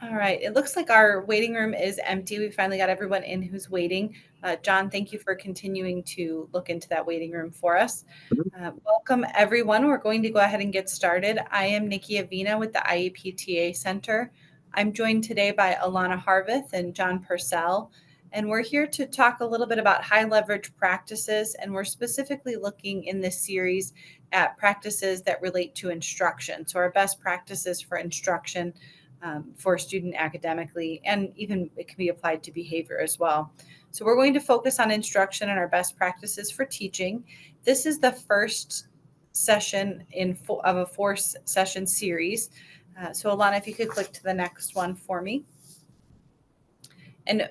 All right, it looks like our waiting room is empty. We finally got everyone in who's waiting. John, thank you for continuing to look into that waiting room for us. Mhm. Welcome, everyone. We're going to go ahead and get started. I am Nikki Avina with the IEPTA Center. I'm joined today by Alana Harvith and John Purcell, and we're here to talk a little bit about high leverage practices, and we're specifically looking in this series at practices that relate to instruction. So our best practices for instruction for a student academically, and even it can be applied to behavior as well. So we're going to focus on instruction and our best practices for teaching. This is the first session of a four-session series. So Alana, if you could click to the next one for me. And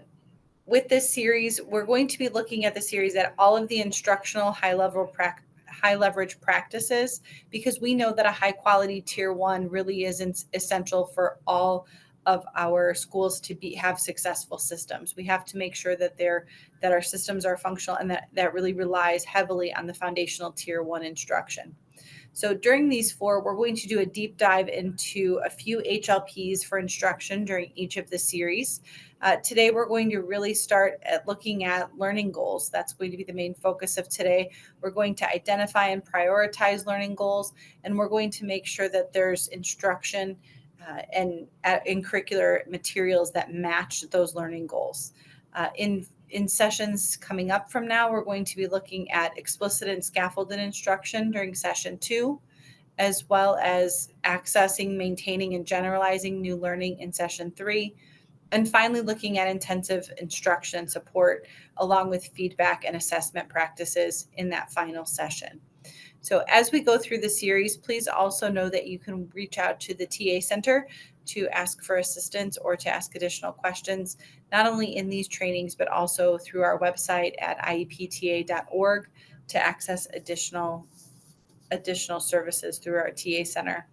with this series, we're going to be looking at the series at all of the instructional high leverage practices, because we know that a high quality tier one really is essential for all of our schools to have successful systems. We have to make sure that our systems are functional, and that really relies heavily on the foundational tier one instruction. So during these four, we're going to do a deep dive into a few HLPs for instruction during each of the series. Today, we're going to really start at looking at learning goals. That's going to be the main focus of today. We're going to identify and prioritize learning goals, and we're going to make sure that there's instruction and in curricular materials that match those learning goals. In sessions coming up from now, we're going to be looking at explicit and scaffolded instruction during session 2, as well as accessing, maintaining, and generalizing new learning in session 3. And finally, looking at intensive instruction support along with feedback and assessment practices in that final session. So as we go through the series, please also know that you can reach out to the TA Center to ask for assistance or to ask additional questions, not only in these trainings, but also through our website at iepta.org to access additional services through our TA Center.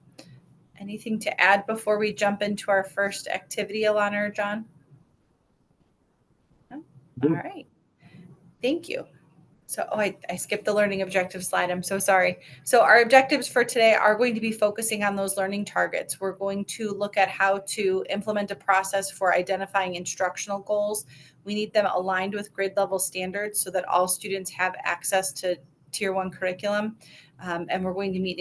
Anything to add before we jump into our first activity, Alana or John? No? All Mhm. right. Thank you. So, I skipped the learning objective slide. I'm so sorry. So, our objectives for today are going to be focusing on those learning targets. We're going to look at how to implement a process for identifying instructional goals. We need them aligned with grade level standards so that all students have access to tier one curriculum. And we're going to meet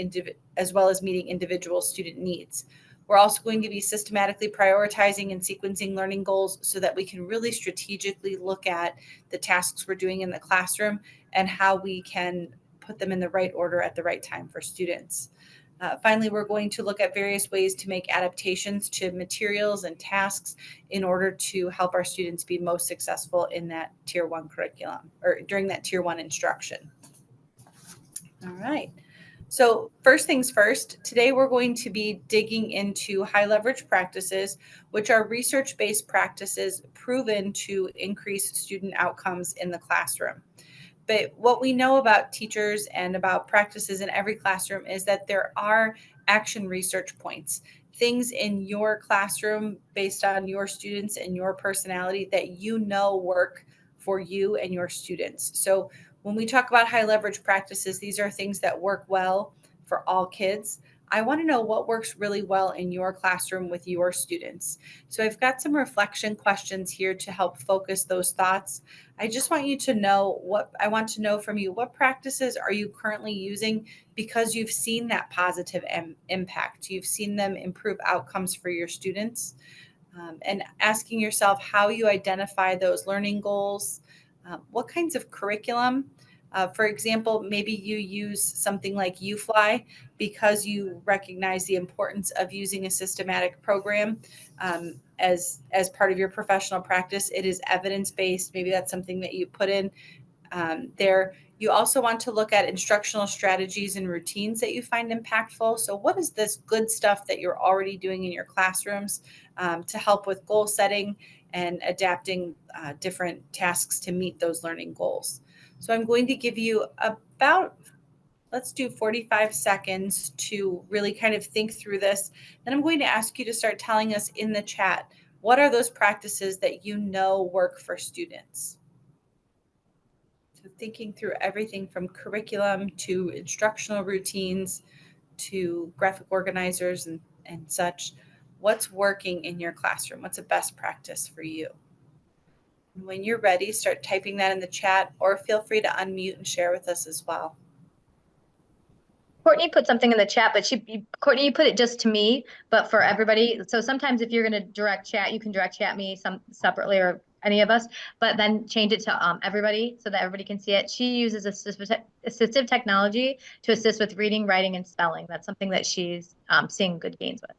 as well as meeting individual student needs. We're also going to be systematically prioritizing and sequencing learning goals so that we can really strategically look at the tasks we're doing in the classroom and how we can put them in the right order at the right time for students. Finally, we're going to look at various ways to make adaptations to materials and tasks in order to help our students be most successful in that tier one curriculum or during that tier one instruction. All right. So, first things first, today we're going to be digging into high leverage practices, which are research based practices proven to increase student outcomes in the classroom. But what we know about teachers and about practices in every classroom is that there are action research points, things in your classroom based on your students and your personality that you know work for you and your students. So when we talk about high leverage practices, these are things that work well for all kids. I want to know what works really well in your classroom with your students. So I've got some reflection questions here to help focus those thoughts. I just want you to know what I want to know from you. What practices are you currently using because you've seen that positive impact? You've seen them improve outcomes for your students, and asking yourself how you identify those learning goals, what kinds of curriculum. For example, maybe you use something like UFly because you recognize the importance of using a systematic program as part of your professional practice. It is evidence based. Maybe that's something that you put in there. You also want to look at instructional strategies and routines that you find impactful. So, what is this good stuff that you're already doing in your classrooms to help with goal setting and adapting different tasks to meet those learning goals? So, I'm going to give you about let's do 45 seconds to really kind of think through this. Then I'm going to ask you to start telling us in the chat what are those practices that you know work for students. So thinking through everything from curriculum to instructional routines to graphic organizers and such. What's working in your classroom? What's a best practice for you? And when you're ready, start typing that in the chat, or feel free to unmute and share with us as well. Courtney put something in the chat, but Courtney, you put it just to me, but for everybody. So sometimes if you're going to direct chat, you can direct chat me some separately or any of us, but then change it to everybody so that everybody can see it. She uses assistive technology to assist with reading, writing, and spelling. That's something that she's seeing good gains with.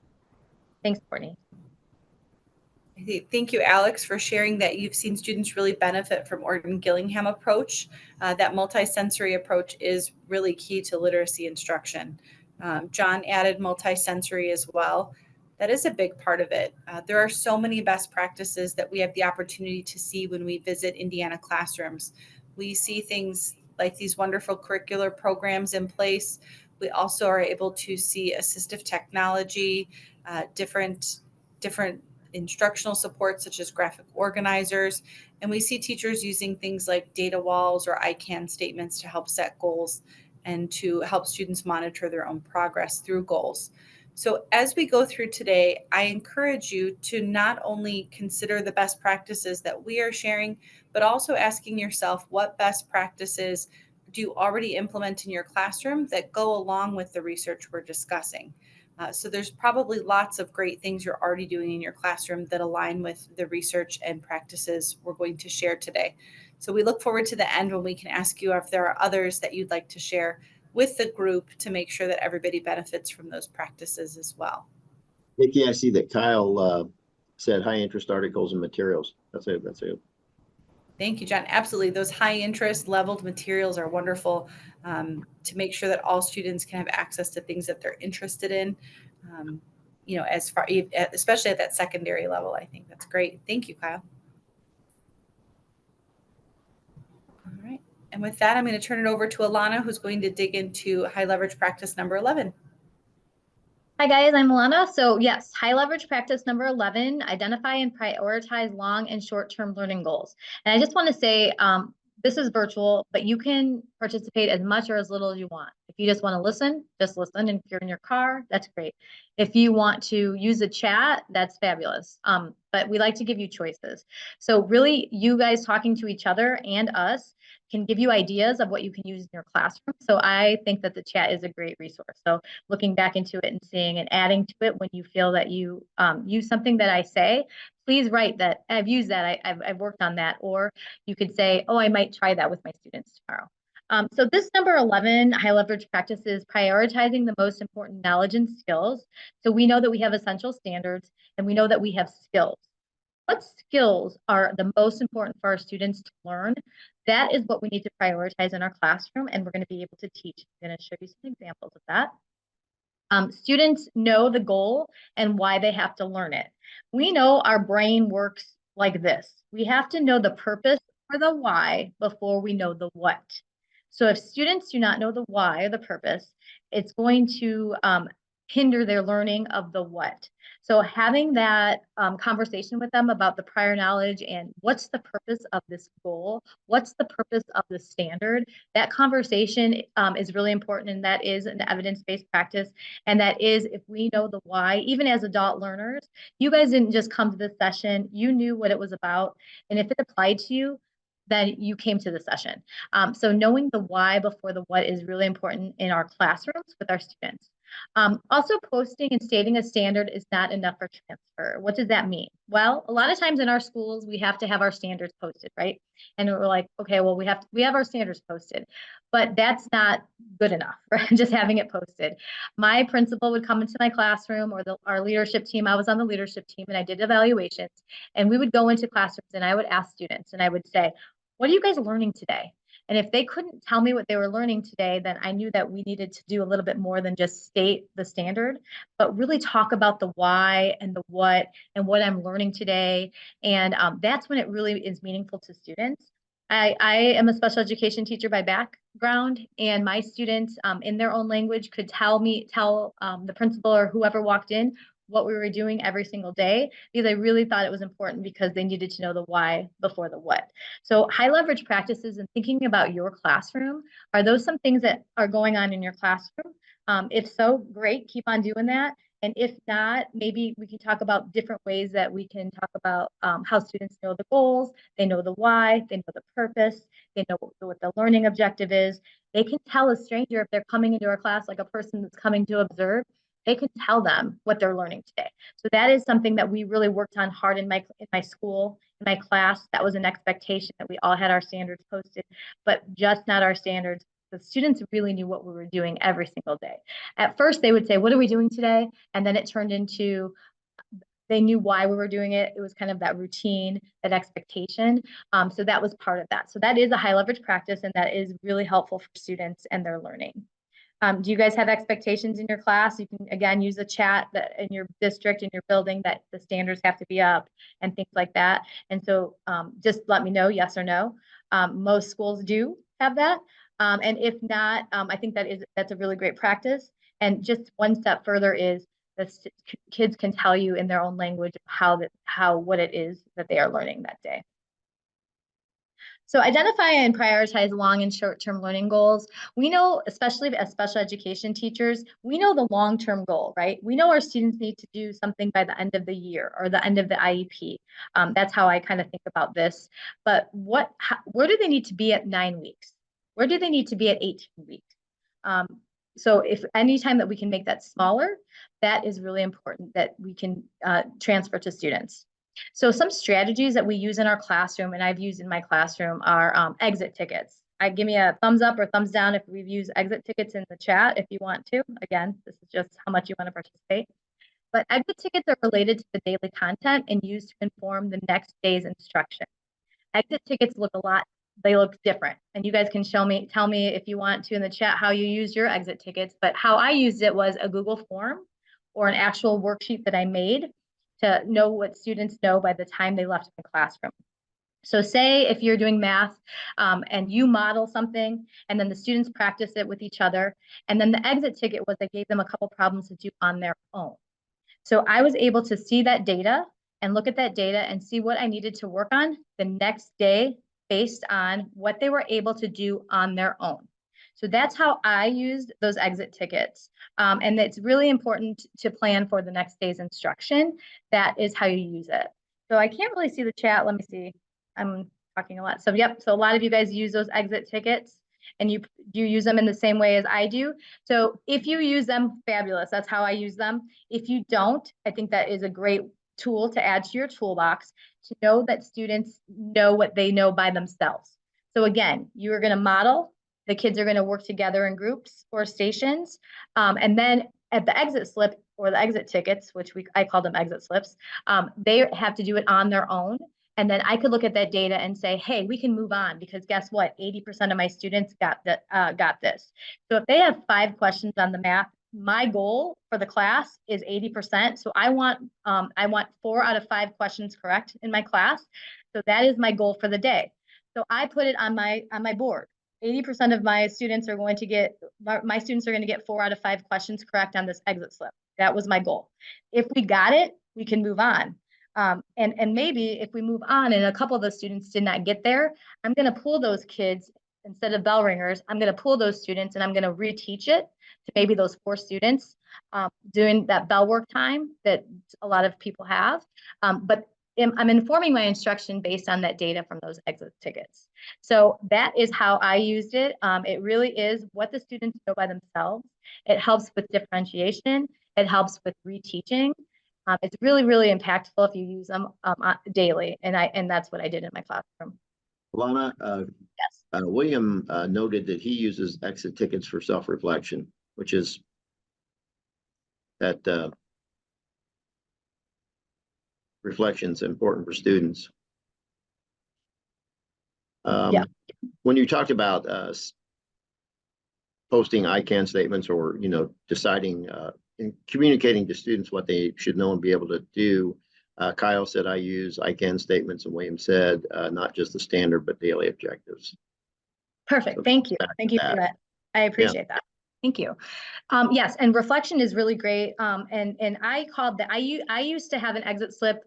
Thanks, Courtney. Thank you, Alex, for sharing that you've seen students really benefit from Orton-Gillingham approach. That multisensory approach is really key to literacy instruction. John added multisensory as well. That is a big part of it. There are so many best practices that we have the opportunity to see when we visit Indiana classrooms. We see things like these wonderful curricular programs in place. We also are able to see assistive technology, different instructional support such as graphic organizers, and we see teachers using things like data walls or I can statements to help set goals and to help students monitor their own progress through goals. So as we go through today, I encourage you to not only consider the best practices that we are sharing, but also asking yourself what best practices do you already implement in your classroom that go along with the research we're discussing. So there's probably lots of great things you're already doing in your classroom that align with the research and practices we're going to share today. So we look forward to the end when we can ask you if there are others that you'd like to share with the group to make sure that everybody benefits from those practices as well. Nikki, I see that Kyle said high interest articles and materials. That's it. Thank you, John. Absolutely. Those high interest leveled materials are wonderful to make sure that all students can have access to things that they're interested in. As far, especially at that secondary level, I think that's great. Thank you, Kyle. All right. And with that, I'm going to turn it over to Alana, who's going to dig into high leverage practice number 11. Hi guys, I'm Alana. So yes, high leverage practice number 11, identify and prioritize long and short-term learning goals. And I just want to say, this is virtual, but you can participate as much or as little as you want. If you just want to listen, just listen. And if you're in your car, that's great. If you want to use a chat, that's fabulous. But we like to give you choices. So really, you guys talking to each other and us can give you ideas of what you can use in your classroom. So I think that the chat is a great resource. So looking back into it and seeing and adding to it when you feel that you use something that I say, please write that I've used that, I've worked on that, or you could say, oh, I might try that with my students tomorrow. So this number 11, high leverage practice, is prioritizing the most important knowledge and skills. So we know that we have essential standards and we know that we have skills. What skills are the most important for our students to learn? That is what we need to prioritize in our classroom, and we're going to be able to teach. I'm going to show you some examples of that. Students know the goal and why they have to learn it. We know our brain works like this. We have to know the purpose or the why before we know the what. So if students do not know the why or the purpose, it's going to hinder their learning of the what. So having that conversation with them about the prior knowledge and what's the purpose of this goal, what's the purpose of the standard, that conversation is really important, and that is an evidence-based practice. And that is, if we know the why, even as adult learners, you guys didn't just come to this session, you knew what it was about. And if it applied to you, then you came to the session. So knowing the why before the what is really important in our classrooms with our students. Also, posting and stating a standard is not enough for transfer. What does that mean? Well, a lot of times in our schools, we have to have our standards posted, right? And we're like, okay, well, we have our standards posted, but that's not good enough, right? Just having it posted. My principal would come into my classroom, or our leadership team. I was on the leadership team and I did evaluations, and we would go into classrooms and I would ask students and I would say, what are you guys learning today? And if they couldn't tell me what they were learning today, then I knew that we needed to do a little bit more than just state the standard, but really talk about the why and the what and what I'm learning today. And that's when it really is meaningful to students. I am a special education teacher by background, and my students in their own language could tell the principal or whoever walked in what we were doing every single day, because I really thought it was important, because they needed to know the why before the what. So high leverage practices and thinking about your classroom, are those some things that are going on in your classroom? If so, great, keep on doing that. And if not, maybe we can talk about different ways that we can talk about how students know the goals, they know the why, they know the purpose, they know what the learning objective is. They can tell a stranger if they're coming into our class, like a person that's coming to observe, they can tell them what they're learning today. So that is something that we really worked on hard in my school, in my class. That was an expectation that we all had our standards posted, but just not our standards. The students really knew what we were doing every single day. At first, they would say, "What are we doing today?" And then it turned into they knew why we were doing it. It was kind of that routine, that expectation. So that was part of that. So that is a high leverage practice, and that is really helpful for students and their learning. Do you guys have expectations in your class? You can, again, use the chat that in your district, in your building, that the standards have to be up and things like that. And so just let me know, yes or no. Most schools do have that. And if not, I think that's a really great practice. And just one step further is the kids can tell you in their own language what it is that they are learning that day. So identify and prioritize long and short-term learning goals. We know, especially as special education teachers, we know the long-term goal, right? We know our students need to do something by the end of the year or the end of the IEP. That's how I kind of think about this. But where do they need to be at 9 weeks? Where do they need to be at 18 weeks? So if anytime that we can make that smaller, that is really important that we can transfer to students. So some strategies that we use in our classroom, and I've used in my classroom, are exit tickets. Give me a thumbs up or thumbs down if we've used exit tickets in the chat if you want to. Again, this is just how much you want to participate. But exit tickets are related to the daily content and used to inform the next day's instruction. Exit tickets they look different. And you guys can tell me if you want to in the chat how you use your exit tickets. But how I used it was a Google form or an actual worksheet that I made to know what students know by the time they left the classroom. So say if you're doing math and you model something and then the students practice it with each other, and then the exit ticket was I gave them a couple problems to do on their own. So I was able to see that data and look at that data and see what I needed to work on the next day based on what they were able to do on their own. So that's how I used those exit tickets. And it's really important to plan for the next day's instruction. That is how you use it. So I can't really see the chat. Let me see. I'm talking a lot. So yep. So a lot of you guys use those exit tickets and you use them in the same way as I do. So if you use them, fabulous. That's how I use them. If you don't, I think that is a great tool to add to your toolbox to know that students know what they know by themselves. So again, you are going to model. The kids are going to work together in groups or stations. And then at the exit slip or the exit tickets, which I call them exit slips, they have to do it on their own. And then I could look at that data and say, hey, we can move on because guess what? 80% of my students got this. So if they have 5 questions on the math, my goal for the class is 80%. So I want 4 out of 5 questions correct in my class. So that is my goal for the day. So I put it on my board. 80% of my students are going to get 4 out of 5 questions correct on this exit slip. That was my goal. If we got it, we can move on. And maybe if we move on and a couple of those students did not get there, I'm going to pull those kids instead of bell ringers. I'm going to pull those students and I'm going to reteach it to maybe those 4 students doing that bell work time that a lot of people have. But I'm informing my instruction based on that data from those exit tickets. So that is how I used it. It really is what the students know by themselves. It helps with differentiation. It helps with reteaching. It's really, really impactful if you use them daily. And that's what I did in my classroom. Lana, Yes. William noted that he uses exit tickets for self-reflection, which is that reflection is important for students. Yeah. When you talked about posting I can statements or, deciding and communicating to students what they should know and be able to do, Kyle said I use I can statements, and William said not just the standard, but daily objectives. Perfect. So thank you. Thank you for that. I appreciate that. Thank you. Yes, and reflection is really great. And I called that. I used to have an exit slip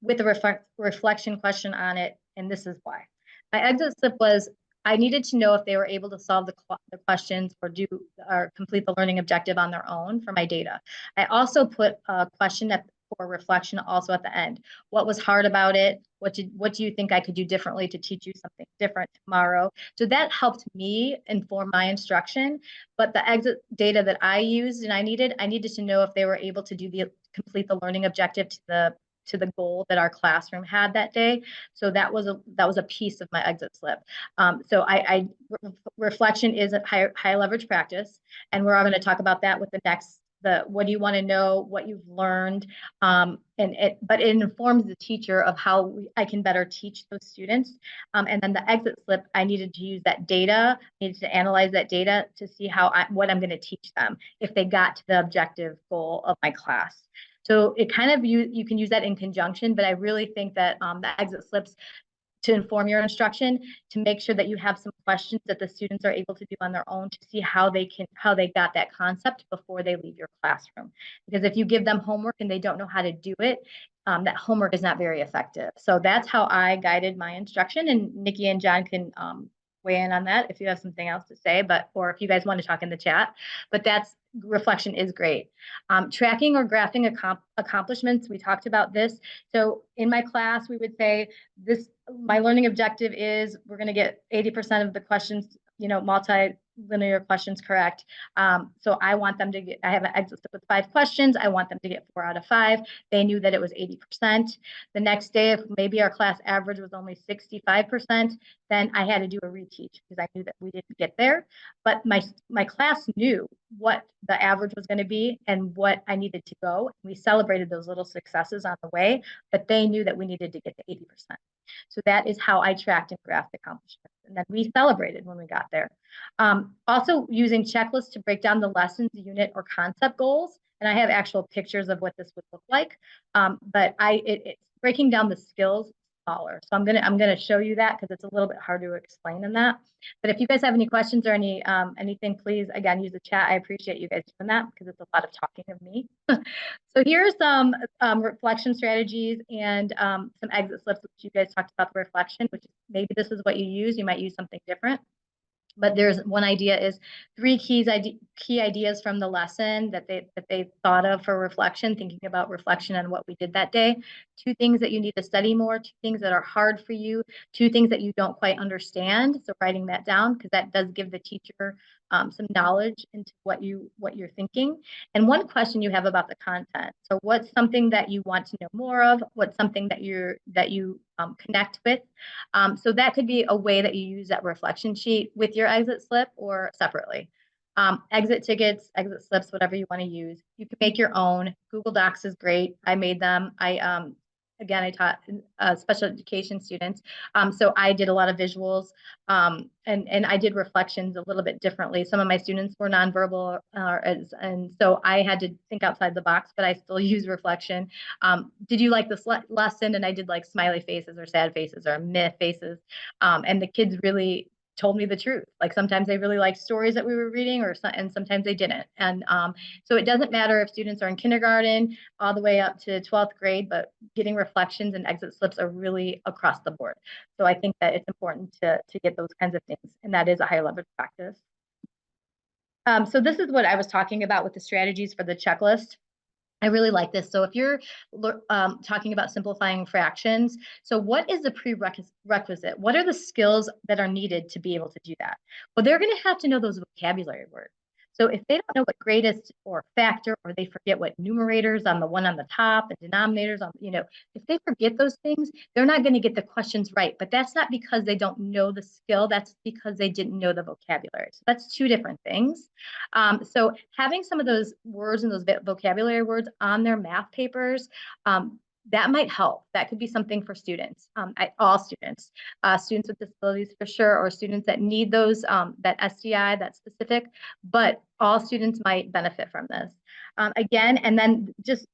with a reflection question on it, and this is why. My exit slip was I needed to know if they were able to solve the questions or complete the learning objective on their own for my data. I also put a question for reflection also at the end. What was hard about it? What do you think I could do differently to teach you something different tomorrow? So that helped me inform my instruction. But the exit data that I used and I needed to know if they were able to complete the learning objective to the goal that our classroom had that day. So that was a piece of my exit slip. So reflection is a high leverage practice, and we're all going to talk about that with the what do you want to know, what you've learned, but it informs the teacher of how I can better teach those students. And then the exit slip, I needed to use that data, needed to analyze that data to see what I'm going to teach them if they got to the objective goal of my class. So it kind of you can use that in conjunction, but I really think that the exit slips to inform your instruction, to make sure that you have some questions that the students are able to do on their own to see how they got that concept before they leave your classroom. Because if you give them homework and they don't know how to do it, that homework is not very effective. So that's how I guided my instruction, and Nikki and John can weigh in on that if you have something else to say, or if you guys want to talk in the chat. But reflection is great. Tracking or graphing accomplishments, we talked about this. So in my class, we would say my learning objective is we're going to get 80% of the questions, multi-linear questions correct. So I want them to I have an exit step with 5 questions. I want them to get 4 out of 5. They knew that it was 80%. The next day, if maybe our class average was only 65%, then I had to do a reteach because I knew that we didn't get there. But my class knew what the average was going to be and what I needed to go. We celebrated those little successes on the way, but they knew that we needed to get to 80%. So that is how I tracked and graphed accomplishments. And then we celebrated when we got there. Also using checklists to break down the lessons, unit, or concept goals. And I have actual pictures of what this would look like. But it's breaking down the skills smaller. So I'm gonna show you that because it's a little bit hard to explain than that. But if you guys have any questions or anything, please again use the chat. I appreciate you guys doing that because it's a lot of talking of me. So here's some reflection strategies and some exit slips, which you guys talked about the reflection, which maybe this is what you use. You might use something different. But there's one idea is 3 key ideas from the lesson that they thought of for reflection, thinking about reflection and what we did that day. 2 things that you need to study more, 2 things that are hard for you, 2 things that you don't quite understand. So writing that down because that does give the teacher some knowledge into what you're thinking, and 1 question you have about the content. So what's something that you want to know more of? What's something that you connect with? So that could be a way that you use that reflection sheet with your exit slip or separately. Exit tickets, exit slips, whatever you want to use. You can make your own. Google Docs is great. I made them. Again, I taught special education students. So I did a lot of visuals and I did reflections a little bit differently. Some of my students were nonverbal and so I had to think outside the box, but I still use reflection. Did you like this lesson? And I did like smiley faces or sad faces or meh faces. And the kids really told me the truth. Like sometimes they really liked stories that we were reading and sometimes they didn't. And so it doesn't matter if students are in kindergarten all the way up to 12th grade, but getting reflections and exit slips are really across the board. So I think that it's important to get those kinds of things. And that is a high leverage practice. So this is what I was talking about with the strategies for the checklist. I really like this. So if you're talking about simplifying fractions, so what is the prerequisite? What are the skills that are needed to be able to do that? Well, they're going to have to know those vocabulary words. So if they don't know what greatest or factor, or they forget what numerators on the one on the top and denominators on, if they forget those things, they're not going to get the questions right. But that's not because they don't know the skill. That's because they didn't know the vocabulary. So that's 2 different things. So having some of those words and those vocabulary words on their math papers, that might help. That could be something for students, all students, students with disabilities for sure, or students that need those, that SDI, that specific, but all students might benefit from this. Again, and then just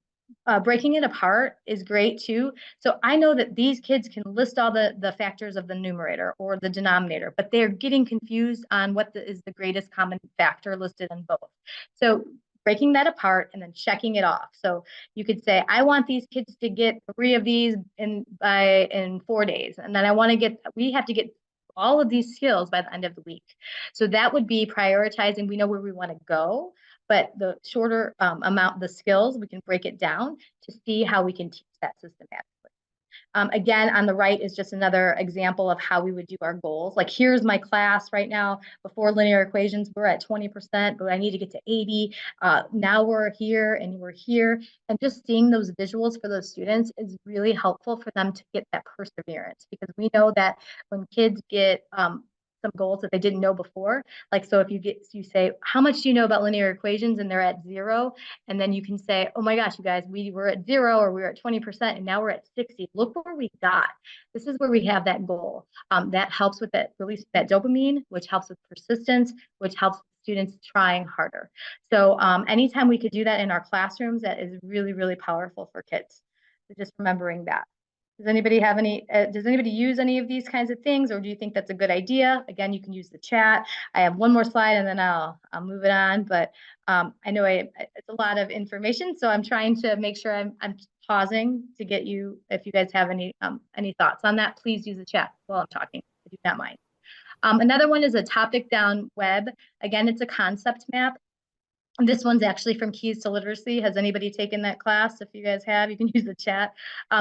breaking it apart is great too. So I know that these kids can list all the factors of the numerator or the denominator, but they're getting confused on what is the greatest common factor listed in both. So breaking that apart and then checking it off. So you could say, I want these kids to get 3 of these in 4 days. And then we have to get all of these skills by the end of the week. So that would be prioritizing. We know where we want to go, but the shorter amount, the skills, we can break it down to see how we can teach that systematically. Again, on the right is just another example of how we would do our goals. Like, here's my class right now. Before linear equations, we're at 20%, but I need to get to 80. Now we're here and we're here. And just seeing those visuals for those students is really helpful for them to get that perseverance, because we know that when kids get some goals that they didn't know before, like, so if you say, how much do you know about linear equations? And they're at 0. And then you can say, oh my gosh, you guys, we were at 0 or we were at 20% and now we're at 60. Look where we got. This is where we have that goal. That helps with that release, that dopamine, which helps with persistence, which helps students trying harder. So anytime we could do that in our classrooms, that is really, really powerful for kids. So just remembering that. Does anybody have any, does anybody use any of these kinds of things, or do you think that's a good idea? Again, you can use the chat. I have one more slide and then I'll move it on, but I know it's a lot of information, so I'm trying to make sure I'm pausing to get you, if you guys have any thoughts on that, please use the chat while I'm talking. I do not mind. Another one is a topic down web. Again, it's a concept map. This one's actually from Keys to Literacy. Has anybody taken that class? If you guys have, you can use the chat.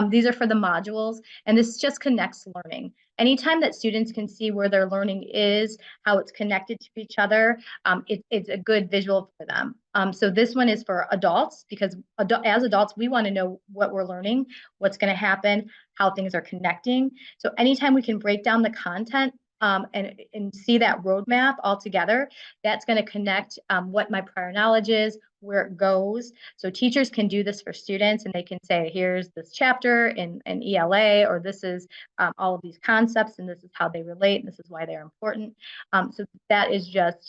These are for the modules, and this just connects learning. Anytime that students can see where their learning is, how it's connected to each other, it's a good visual for them. So this one is for adults, because as adults, we want to know what we're learning, what's going to happen, how things are connecting. So anytime we can break down the content and see that roadmap all together, that's going to connect what my prior knowledge is, where it goes. So teachers can do this for students, and they can say, here's this chapter in ELA, or this is all of these concepts, and this is how they relate, and this is why they're important. So that is just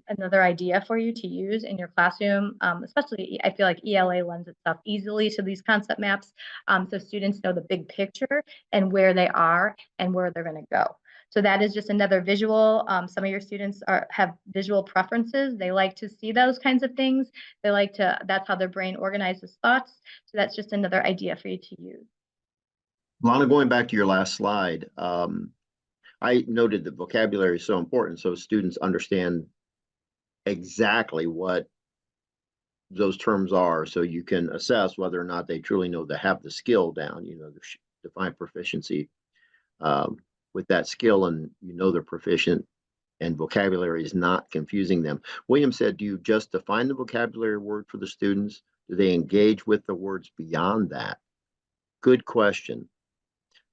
another idea for you to use in your classroom. Especially, I feel like ELA lends itself easily to these concept maps, so students know the big picture and where they are and where they're going to go. So that is just another visual. Some of your students have visual preferences. They like to see those kinds of things. They like to, that's how their brain organizes thoughts. So that's just another idea for you to use. Lana, going back to your last slide, I noted that vocabulary is so important, so students understand exactly what those terms are, so you can assess whether or not they truly know they have the skill down, define proficiency with that skill, and they're proficient, and vocabulary is not confusing them. William said, do you just define the vocabulary word for the students? Do they engage with the words beyond that? Good question.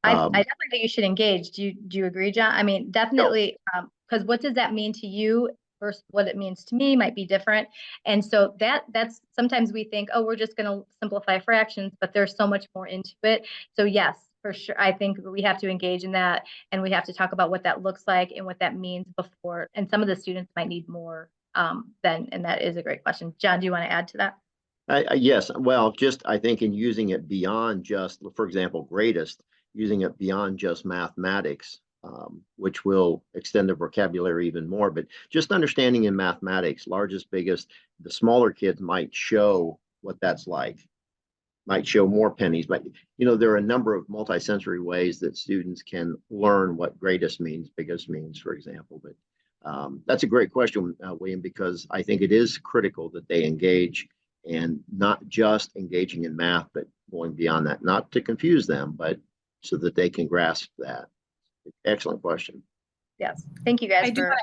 I definitely think you should engage. Do you agree, John? I mean, definitely, because what does that mean to you versus what it means to me might be different. And so that's sometimes we think, oh, we're just going to simplify fractions, but there's so much more into it. So yes, for sure, I think we have to engage in that, and we have to talk about what that looks like and what that means before. And some of the students might need more then, and that is a great question. John, do you want to add to that? Yes. Well, just I think in using it beyond just, for example, greatest, using it beyond just mathematics, which will extend the vocabulary even more. But just understanding in mathematics, largest, biggest, the smaller kids might show what that's like, might show more pennies. But, there are a number of multisensory ways that students can learn what greatest means, biggest means, for example. But that's a great question, William, because I think it is critical that they engage, and not just engaging in math, but going beyond that, not to confuse them, but so that they can grasp that. Excellent question. Yes. Thank you guys for.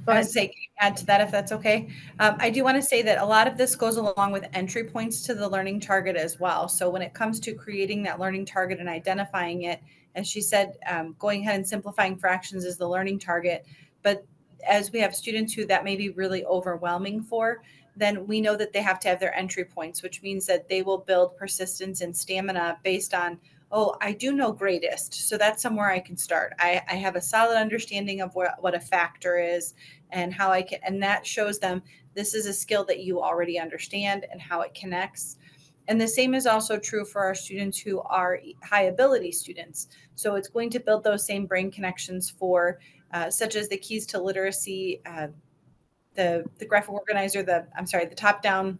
I would say add to that if that's okay. I do want to say that a lot of this goes along with entry points to the learning target as well. So when it comes to creating that learning target and identifying it, as she said, going ahead and simplifying fractions is the learning target. But as we have students who that may be really overwhelming for, then we know that they have to have their entry points, which means that they will build persistence and stamina based on, oh, I do know greatest, so that's somewhere I can start. I have a solid understanding of what a factor is and how I can, and that shows them this is a skill that you already understand and how it connects. And the same is also true for our students who are high ability students. So it's going to build those same brain connections for such as the Keys to Literacy, the graphic organizer, the top down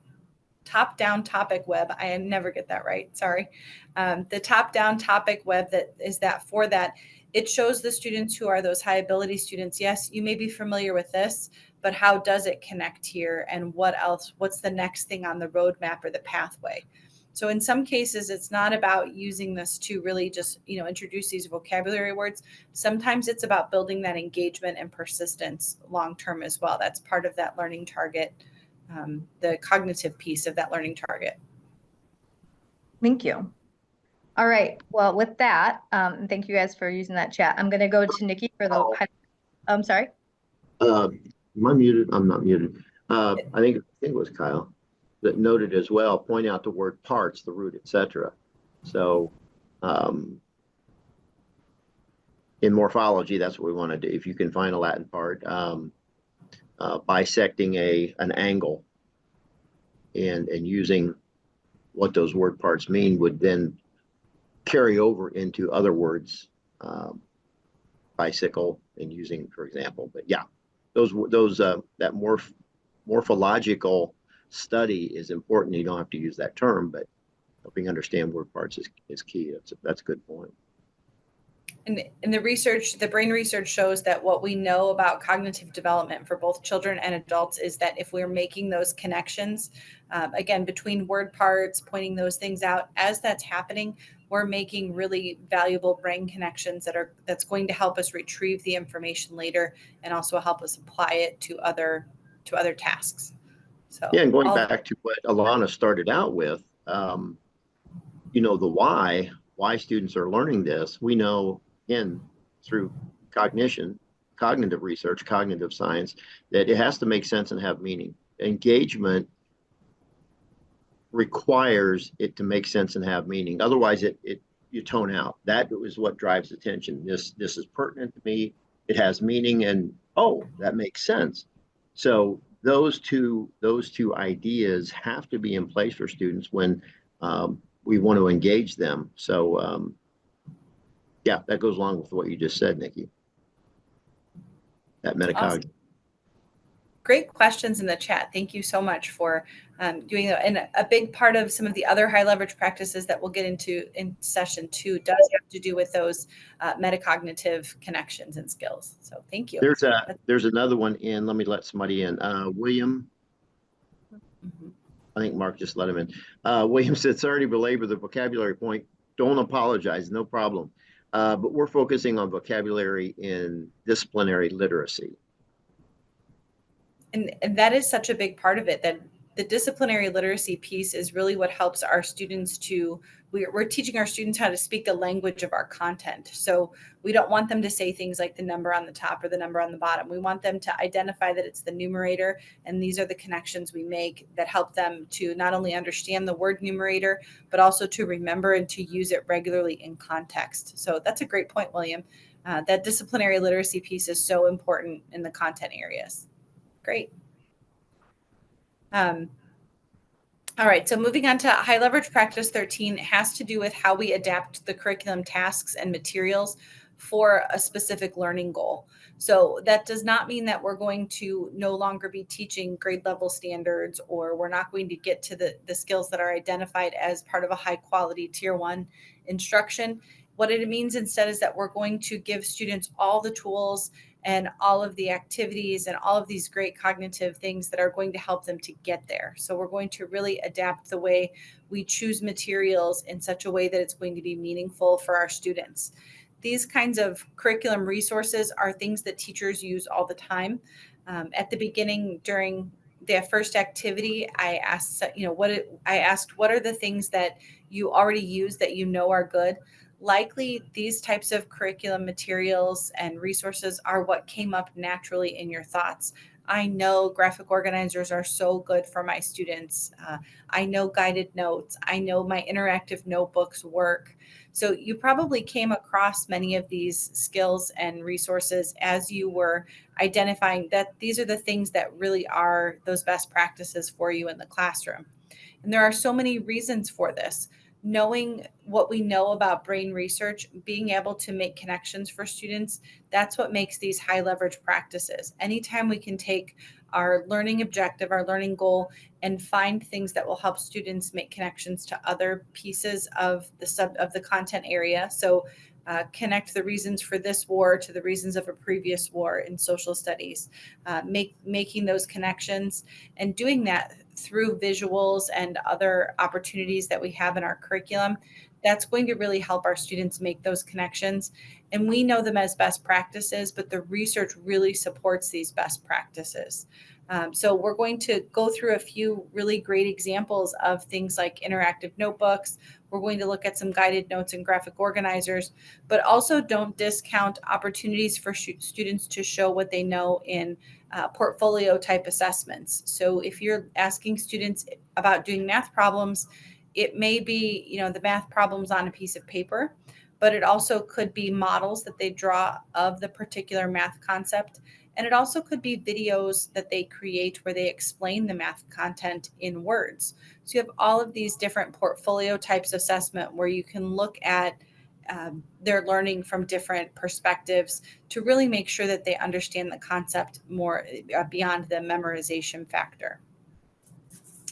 topic web. I never get that right. Sorry. The top-down topic web that is that for that, it shows the students who are those high ability students. Yes, you may be familiar with this, but how does it connect here? And what else? What's the next thing on the roadmap or the pathway? So in some cases, it's not about using this to really just, introduce these vocabulary words. Sometimes it's about building that engagement and persistence long-term as well. That's part of that learning target, the cognitive piece of that learning target. Thank you. All right. Well, with that, thank you guys for using that chat. I'm going to go to Nikki for the. I'm sorry. Am I muted? I'm not muted. I think it was Kyle that noted as well, point out the word parts, the root, etc. So in morphology, that's what we want to do. If you can find a Latin part, bisecting an angle and using what those word parts mean would then carry over into other words, bicycle and using, for example. But yeah, that morphological study is important. You don't have to use that term, but helping understand word parts is key. That's a good point. And the research, the brain research shows that what we know about cognitive development for both children and adults is that if we're making those connections, again, between word parts, pointing those things out, as that's happening, we're making really valuable brain connections that's going to help us retrieve the information later and also help us apply it to other tasks. So yeah, and going back to what Alana started out with, the why students are learning this, we know through cognitive research, cognitive science, that it has to make sense and have meaning. Engagement requires it to make sense and have meaning. Otherwise, you tone out. That is what drives attention. This is pertinent to me. It has meaning, and that makes sense. So those two ideas have to be in place for students when we want to engage them. So yeah, that goes along with what you just said, Nikki. That metacognition. Awesome. Great questions in the chat. Thank you so much for doing that. And a big part of some of the other high leverage practices that we'll get into in session 2 does have to do with those metacognitive connections and skills. So thank you. There's another one in. Let me let somebody in. William. Mm-hmm. I think Mark just let him in. William said, sorry to belabor the vocabulary point. Don't apologize. No problem. But we're focusing on vocabulary in disciplinary literacy. And that is such a big part of it, that the disciplinary literacy piece is really what helps our students we're teaching our students how to speak the language of our content. So we don't want them to say things like the number on the top or the number on the bottom. We want them to identify that it's the numerator, and these are the connections we make that help them to not only understand the word numerator, but also to remember and to use it regularly in context. So that's a great point, William. That disciplinary literacy piece is so important in the content areas. Great. All right, so moving on to high leverage practice 13 has to do with how we adapt the curriculum tasks and materials for a specific learning goal. So that does not mean that we're going to no longer be teaching grade level standards, or we're not going to get to the skills that are identified as part of a high quality tier 1 instruction. What it means instead is that we're going to give students all the tools and all of the activities and all of these great cognitive things that are going to help them to get there. So we're going to really adapt the way we choose materials in such a way that it's going to be meaningful for our students. These kinds of curriculum resources are things that teachers use all the time. At the beginning, during the first activity, I asked, what are the things that you already use that you know are good? Likely these types of curriculum materials and resources are what came up naturally in your thoughts. I know graphic organizers are so good for my students. I know guided notes. I know my interactive notebooks work. So you probably came across many of these skills and resources as you were identifying that these are the things that really are those best practices for you in the classroom. And there are so many reasons for this. Knowing what we know about brain research, being able to make connections for students, that's what makes these high leverage practices. Anytime we can take our learning objective, our learning goal, and find things that will help students make connections to other pieces of the content area. So connect the reasons for this war to the reasons of a previous war in social studies, making those connections and doing that through visuals and other opportunities that we have in our curriculum. That's going to really help our students make those connections. And we know them as best practices, but the research really supports these best practices. So we're going to go through a few really great examples of things like interactive notebooks. We're going to look at some guided notes and graphic organizers, but also don't discount opportunities for students to show what they know in portfolio type assessments. So if you're asking students about doing math problems, it may be, the math problems on a piece of paper, but it also could be models that they draw of the particular math concept. And it also could be videos that they create where they explain the math content in words. So you have all of these different portfolio types of assessment where you can look at their learning from different perspectives to really make sure that they understand the concept more beyond the memorization factor.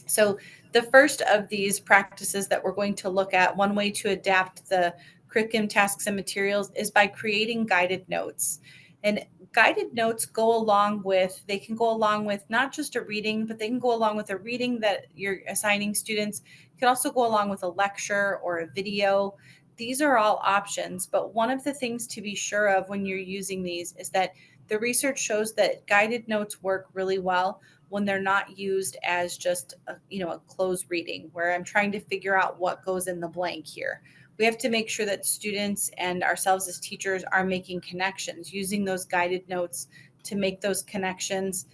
So the first of these practices that we're going to look at, one way to adapt the curriculum tasks and materials is by creating guided notes. And guided notes they can go along with not just a reading, but they can go along with a reading that you're assigning students. It can also go along with a lecture or a video. These are all options, but one of the things to be sure of when you're using these is that the research shows that guided notes work really well when they're not used as just a closed reading where I'm trying to figure out what goes in the blank here. We have to make sure that students and ourselves as teachers are making connections, using those guided notes to make those connections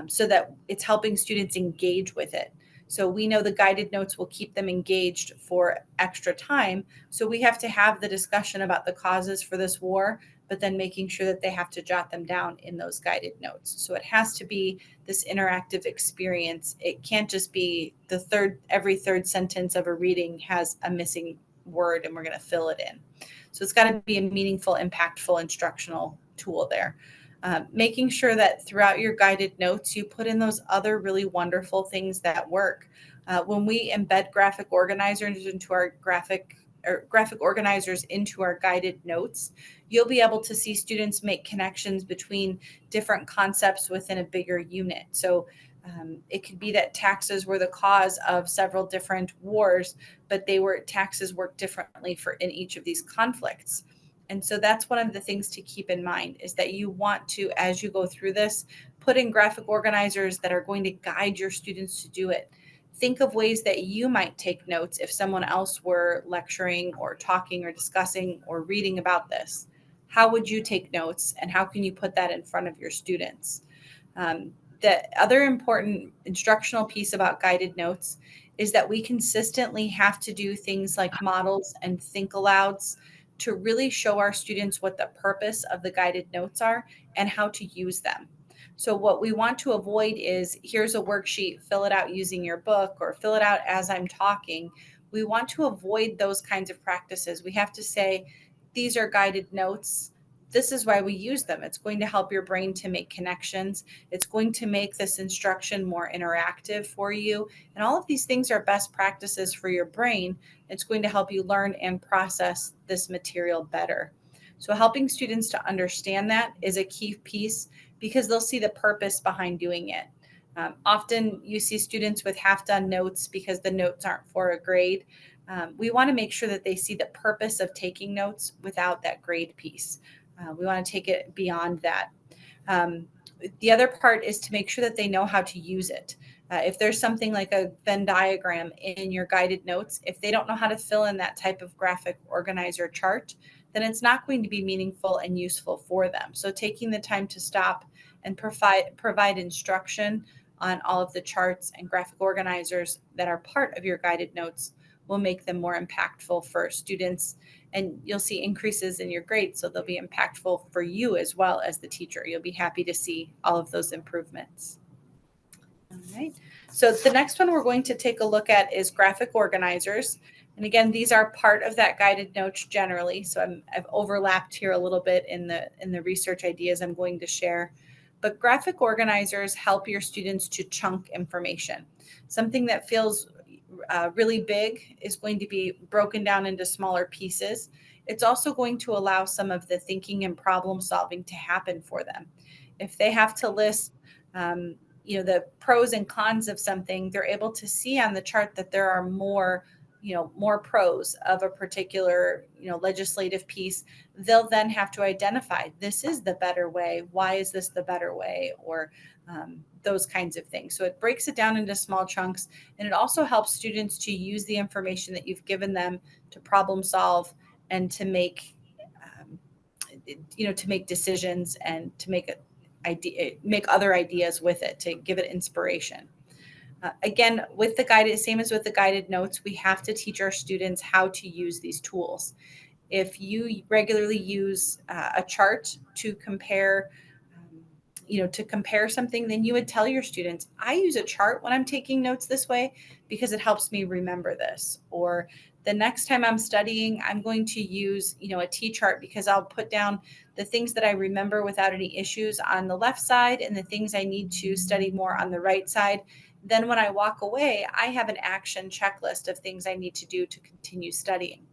so that it's helping students engage with it. So we know the guided notes will keep them engaged for extra time. So we have to have the discussion about the causes for this war, but then making sure that they have to jot them down in those guided notes. So it has to be this interactive experience. It can't just be every third sentence of a reading has a missing word and we're going to fill it in. So it's got to be a meaningful, impactful instructional tool there. Making sure that throughout your guided notes, you put in those other really wonderful things that work. When we embed graphic organizers into our graphic organizers into our guided notes, you'll be able to see students make connections between different concepts within a bigger unit. So it could be that taxes were the cause of several different wars, but taxes work differently in each of these conflicts. And so that's one of the things to keep in mind is that you want to, as you go through this, put in graphic organizers that are going to guide your students to do it. Think of ways that you might take notes if someone else were lecturing or talking or discussing or reading about this. How would you take notes and how can you put that in front of your students? The other important instructional piece about guided notes is that we consistently have to do things like models and think alouds to really show our students what the purpose of the guided notes are and how to use them. So what we want to avoid is here's a worksheet, fill it out using your book or fill it out as I'm talking. We want to avoid those kinds of practices. We have to say, these are guided notes. This is why we use them. It's going to help your brain to make connections. It's going to make this instruction more interactive for you. And all of these things are best practices for your brain. It's going to help you learn and process this material better. So helping students to understand that is a key piece because they'll see the purpose behind doing it. Often you see students with half-done notes because the notes aren't for a grade. We want to make sure that they see the purpose of taking notes without that grade piece. We want to take it beyond that. The other part is to make sure that they know how to use it. If there's something like a Venn diagram in your guided notes, if they don't know how to fill in that type of graphic organizer chart, then it's not going to be meaningful and useful for them. So taking the time to stop and provide instruction on all of the charts and graphic organizers that are part of your guided notes will make them more impactful for students, and you'll see increases in your grades, so they'll be impactful for you as well as the teacher. You'll be happy to see all of those improvements. All right, so the next one we're going to take a look at is graphic organizers. And again, these are part of that guided notes generally, so I've overlapped here a little bit in the research ideas I'm going to share. But graphic organizers help your students to chunk information. Something that feels really big is going to be broken down into smaller pieces. It's also going to allow some of the thinking and problem solving to happen for them. If they have to list, the pros and cons of something, they're able to see on the chart that there are more pros of a particular, legislative piece. They'll then have to identify, this is the better way. Why is this the better way? Or those kinds of things. So it breaks it down into small chunks, and it also helps students to use the information that you've given them to problem solve and to make, to make decisions and to make other ideas with it, to give it inspiration. Again, with the guided, same as with the guided notes, we have to teach our students how to use these tools. If you regularly use a chart to compare, to compare something, then you would tell your students, I use a chart when I'm taking notes this way because it helps me remember this. Or the next time I'm studying, I'm going to use, a T-chart because I'll put down the things that I remember without any issues on the left side and the things I need to study more on the right side. Then when I walk away, I have an action checklist of things I need to do to continue studying.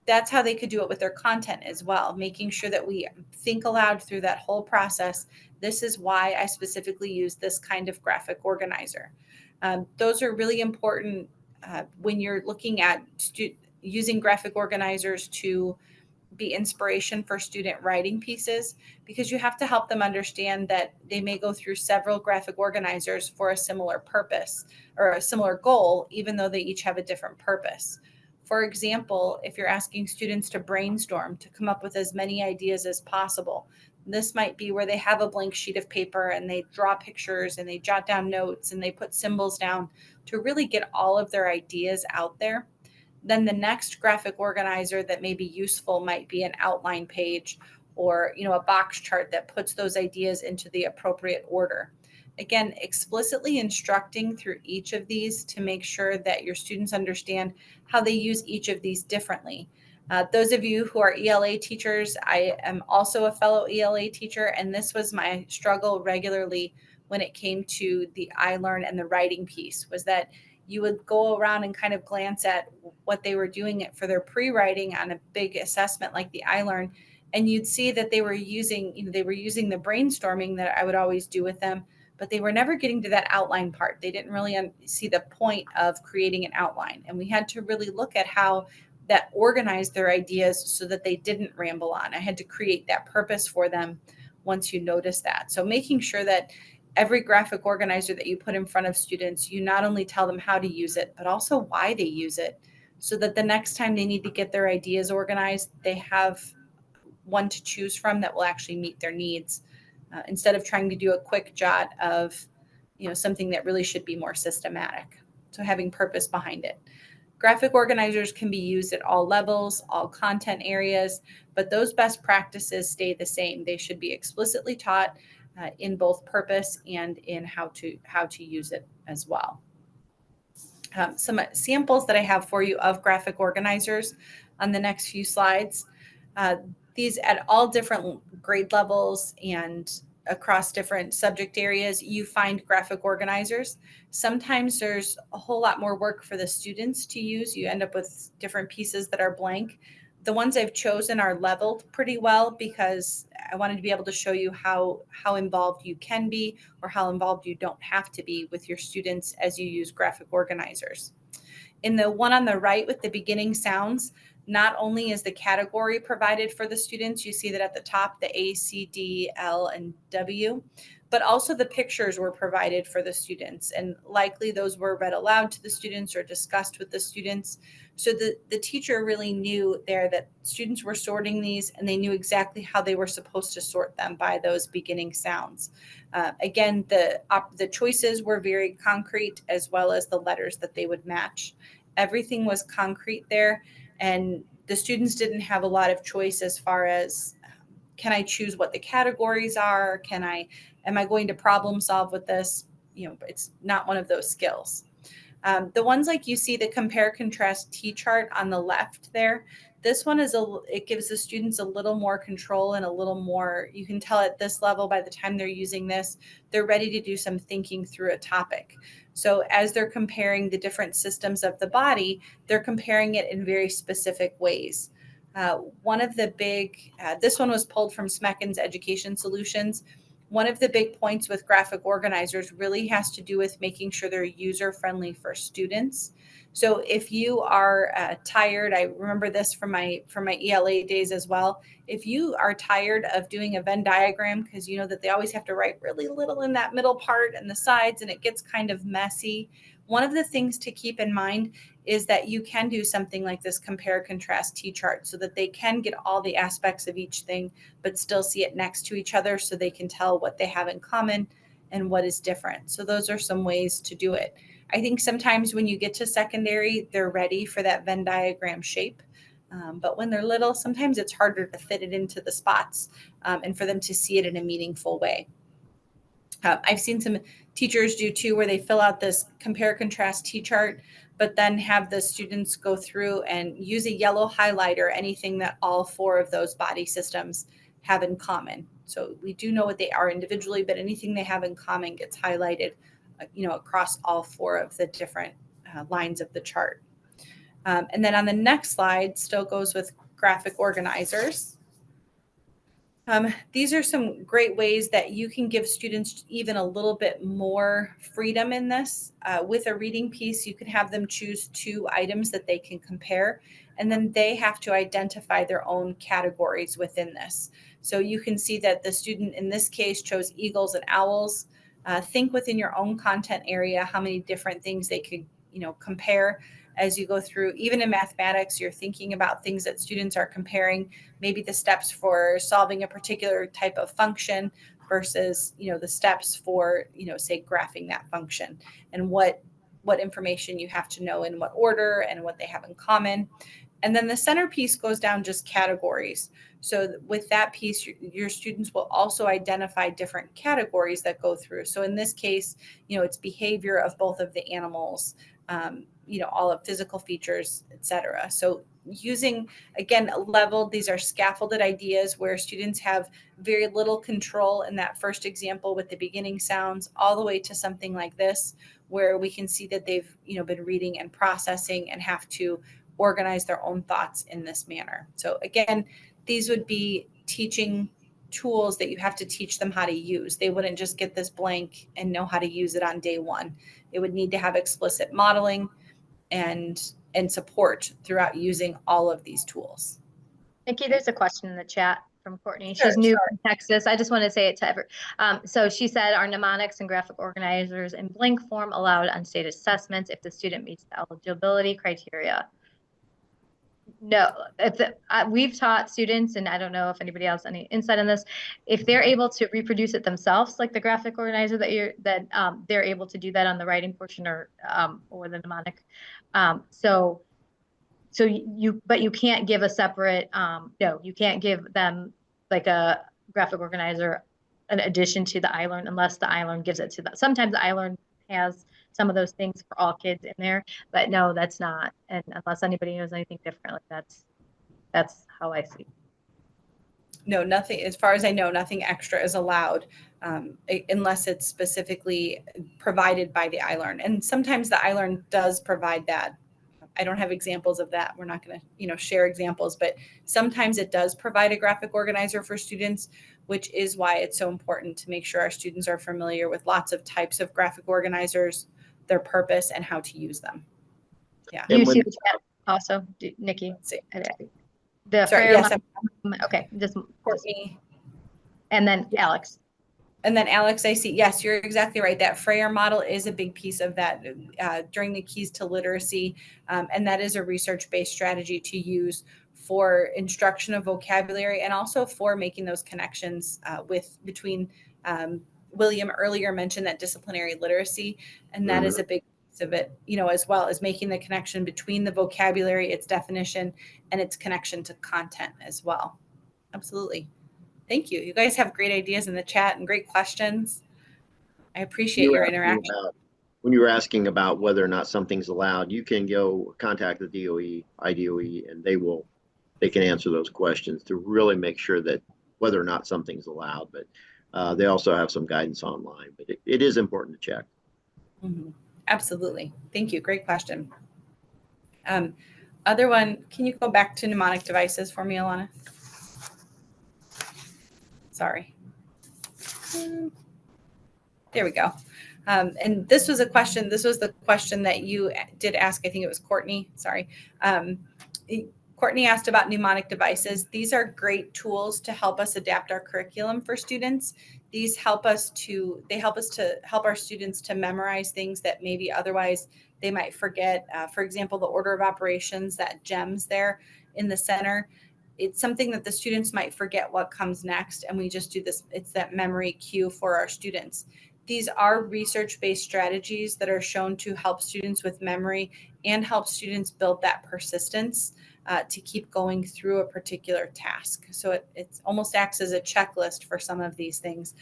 That's how they could do it with their content as well, making sure that we think aloud through that whole process. This is why I specifically use this kind of graphic organizer. Those are really important when you're looking at using graphic organizers to be inspiration for student writing pieces, because you have to help them understand that they may go through several graphic organizers for a similar purpose or a similar goal, even though they each have a different purpose. For example, if you're asking students to brainstorm, to come up with as many ideas as possible, this might be where they have a blank sheet of paper and they draw pictures and they jot down notes and they put symbols down to really get all of their ideas out there. Then the next graphic organizer that may be useful might be an outline page or, a box chart that puts those ideas into the appropriate order. Again, explicitly instructing through each of these to make sure that your students understand how they use each of these differently. Those of you who are ELA teachers, I am also a fellow ELA teacher, and this was my struggle regularly when it came to the iLearn and the writing piece, was that you would go around and kind of glance at what they were doing for their pre-writing on a big assessment like the iLearn, and you'd see that they were using the brainstorming that I would always do with them, but they were never getting to that outline part. They didn't really see the point of creating an outline, and we had to really look at how that organized their ideas so that they didn't ramble on. I had to create that purpose for them once you notice that. So making sure that every graphic organizer that you put in front of students, you not only tell them how to use it, but also why they use it, so that the next time they need to get their ideas organized, they have one to choose from that will actually meet their needs, instead of trying to do a quick jot of, something that really should be more systematic. So having purpose behind it. Graphic organizers can be used at all levels, all content areas, but those best practices stay the same. They should be explicitly taught in both purpose and in how to use it as well. Some samples that I have for you of graphic organizers on the next few slides. These at all different grade levels and across different subject areas, you find graphic organizers. Sometimes there's a whole lot more work for the students to use. You end up with different pieces that are blank. The ones I've chosen are leveled pretty well because I wanted to be able to show you how involved you can be or how involved you don't have to be with your students as you use graphic organizers. In the one on the right with the beginning sounds, not only is the category provided for the students, you see that at the top, the A, C, D, L, and W, but also the pictures were provided for the students. And likely those were read aloud to the students or discussed with the students. So the teacher really knew there that students were sorting these and they knew exactly how they were supposed to sort them by those beginning sounds. Again, the choices were very concrete, as well as the letters that they would match. Everything was concrete there, and the students didn't have a lot of choice as far as, can I choose what the categories are? Am I going to problem solve with this? It's not one of those skills. The ones like you see the compare contrast T chart on the left there, This one it gives the students a little more control and a little more, you can tell at this level, by the time they're using this, they're ready to do some thinking through a topic. So as they're comparing the different systems of the body, they're comparing it in very specific ways. One of the big, this one was pulled from Smecken's Education Solutions. One of the big points with graphic organizers really has to do with making sure they're user friendly for students. So if you are tired, I remember this from my ELA days as well. If you are tired of doing a Venn diagram, because you know that they always have to write really little in that middle part and the sides, and it gets kind of messy. One of the things to keep in mind is that you can do something like this compare contrast T-chart so that they can get all the aspects of each thing, but still see it next to each other so they can tell what they have in common and what is different. So those are some ways to do it. I think sometimes when you get to secondary, they're ready for that Venn diagram shape. But when they're little, sometimes it's harder to fit it into the spots and for them to see it in a meaningful way. I've seen some teachers do too, where they fill out this compare contrast T-chart, but then have the students go through and use a yellow highlighter, anything that all four of those body systems have in common. So we do know what they are individually, but anything they have in common gets highlighted, across all four of the different lines of the chart. And then on the next slide, still goes with graphic organizers. These are some great ways that you can give students even a little bit more freedom in this. With a reading piece, you can have them choose 2 items that they can compare, and then they have to identify their own categories within this. So you can see that the student in this case chose eagles and owls. Think within your own content area how many different things they could, compare as you go through. Even in mathematics, you're thinking about things that students are comparing, maybe the steps for solving a particular type of function versus, the steps for, say, graphing that function, and what information you have to know in what order and what they have in common. And then the centerpiece goes down just categories. So with that piece, your students will also identify different categories that go through. So in this case, it's behavior of both of the animals, all of physical features, etc. So using, again, leveled, these are scaffolded ideas where students have very little control in that first example with the beginning sounds, all the way to something like this, where we can see that they've, been reading and processing and have to organize their own thoughts in this manner. So again, these would be teaching tools that you have to teach them how to use. They wouldn't just get this blank and know how to use it on day one. It would need to have explicit modeling and support throughout using all of these tools. Nikki, there's a question in the chat from Courtney. Sure, She's new from Texas. I just want to say it to everyone. So she said, are mnemonics and graphic organizers in blank form allowed on state assessments if the student meets the eligibility criteria? No, we've taught students, and I don't know if anybody else any insight on this, if they're able to reproduce it themselves, like the graphic organizer they're able to do that on the writing portion or the mnemonic. But you can't give a separate, no, you can't give them like a graphic organizer an addition to the iLearn unless the iLearn gives it to them. Sometimes the iLearn has some of those things for all kids in there, but no, that's not. And unless anybody knows anything different, like that's how I see. No, nothing, as far as I know, nothing extra is allowed unless it's specifically provided by the iLearn. And sometimes the iLearn does provide that. I don't have examples of that. We're not going to, share examples, but sometimes it does provide a graphic organizer for students, which is why it's so important to make sure our students are familiar with lots of types of graphic organizers, their purpose, and how to use them. Yeah. You see the chat also, Nikki? Let's see. The Sorry, Freya yes, okay, just Courtney. And then Alex. And then Alex, I see, yes, you're exactly right. That Freyer model is a big piece of that during the Keys to Literacy. And that is a research-based strategy to use for instruction of vocabulary and also for making those connections between William earlier mentioned that disciplinary literacy, and that is a big piece of it, as well as making the connection between the vocabulary, its definition, and its connection to content as well. Absolutely. Thank you. You guys have great ideas in the chat and great questions. I appreciate your interaction. When you were asking about whether or not something's allowed, you can go contact the DOE, IDOE, and they will they can answer those questions to really make sure that whether or not something's allowed. But they also have some guidance online, but it is important to check. Mm-hmm. Absolutely. Thank you. Great question. Other one, can you go back to mnemonic devices for me, Alana? Sorry. There we go. And this was the question that you did ask. I think it was Courtney. Sorry. Courtney asked about mnemonic devices. These are great tools to help us adapt our curriculum for students. These help us to help our students to memorize things that maybe otherwise they might forget. For example, the order of operations, that GEMS there in the center. It's something that the students might forget what comes next, and we just do this. It's that memory cue for our students. These are research-based strategies that are shown to help students with memory and help students build that persistence to keep going through a particular task. So it almost acts as a checklist for some of these things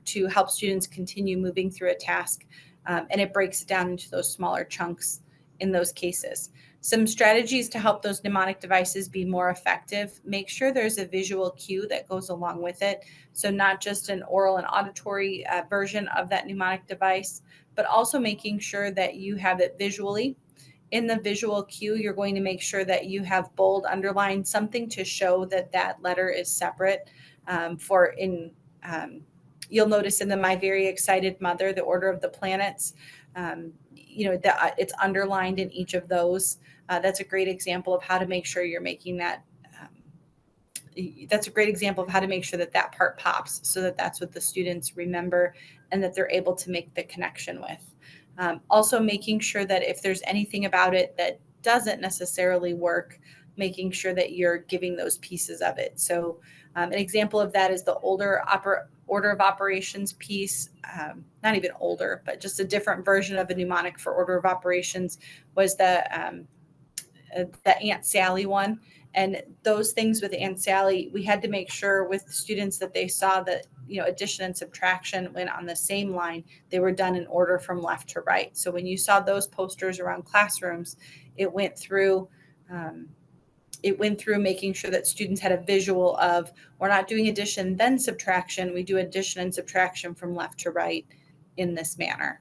to help students continue moving through a task. And it breaks it down into those smaller chunks in those cases. Some strategies to help those mnemonic devices be more effective. Make sure there's a visual cue that goes along with it. So not just an oral and auditory version of that mnemonic device, but also making sure that you have it visually. In the visual cue, you're going to make sure that you have bold, underlined, something to show that that letter is separate. You'll notice in the My Very Excited Mother, the Order of the Planets, it's underlined in each of those. That's a great example of how to make sure you're making that. That's a great example of how to make sure that that part pops so that that's what the students remember and that they're able to make the connection with. Also making sure that if there's anything about it that doesn't necessarily work, making sure that you're giving those pieces of it. So an example of that is the order of operations piece, not even older, but just a different version of a mnemonic for order of operations was the Aunt Sally one. And those things with Aunt Sally, we had to make sure with students that they saw that, addition and subtraction went on the same line. They were done in order from left to right. So when you saw those posters around classrooms, it went through making sure that students had a visual of, we're not doing addition, then subtraction. We do addition and subtraction from left to right in this manner.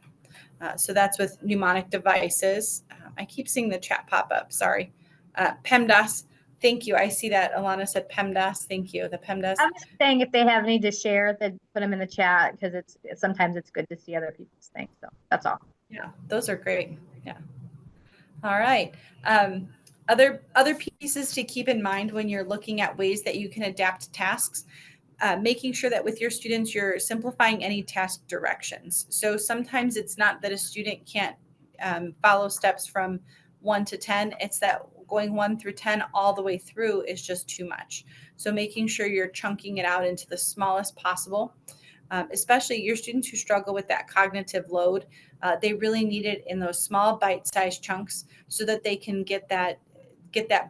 So that's with mnemonic devices. I keep seeing the chat pop up. Sorry. PEMDAS. Thank you. I see that Alana said PEMDAS. Thank you. The PEMDAS. I'm just saying if they have any to share, then put them in the chat because sometimes it's good to see other people's things. So that's all. Yeah, those are great. Yeah. All right. Other pieces to keep in mind when you're looking at ways that you can adapt tasks. Making sure that with your students, you're simplifying any task directions. So sometimes it's not that a student can't follow steps from 1 to 10. It's that going 1 through 10 all the way through is just too much. So making sure you're chunking it out into the smallest possible. Especially your students who struggle with that cognitive load, they really need it in those small bite-sized chunks so that they can get that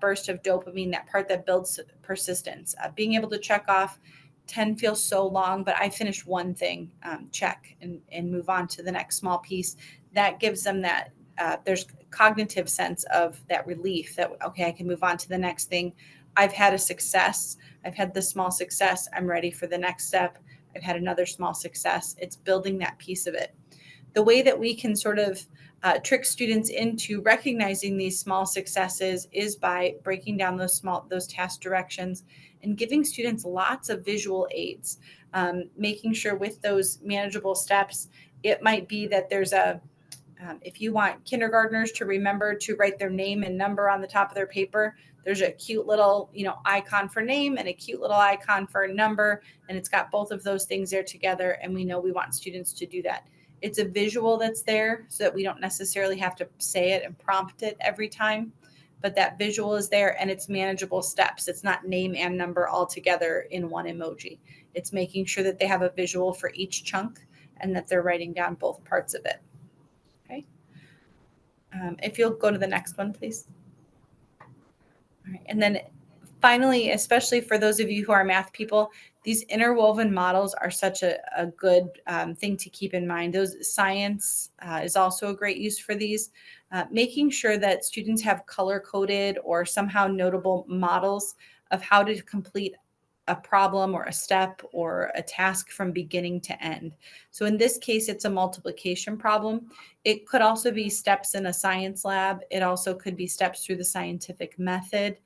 burst of dopamine, that part that builds persistence. Being able to check off 10 feels so long, but I finished one thing, check and move on to the next small piece. That gives them that there's cognitive sense of that relief that, okay, I can move on to the next thing. I've had a success. I've had the small success. I'm ready for the next step. I've had another small success. It's building that piece of it. The way that we can sort of trick students into recognizing these small successes is by breaking down those task directions and giving students lots of visual aids, making sure with those manageable steps, it might be that there's if you want kindergartners to remember to write their name and number on the top of their paper, there's a cute little, icon for name and a cute little icon for number. And it's got both of those things there together. And we know we want students to do that. It's a visual that's there so that we don't necessarily have to say it and prompt it every time. But that visual is there and it's manageable steps. It's not name and number all together in one emoji. It's making sure that they have a visual for each chunk and that they're writing down both parts of it. Okay. If you'll go to the next one, please. All right. And then finally, especially for those of you who are math people, these interwoven models are such a good thing to keep in mind. Science is also a great use for these. Making sure that students have color-coded or somehow notable models of how to complete a problem or a step or a task from beginning to end. So in this case, it's a multiplication problem. It could also be steps in a science lab. It also could be steps through the scientific method.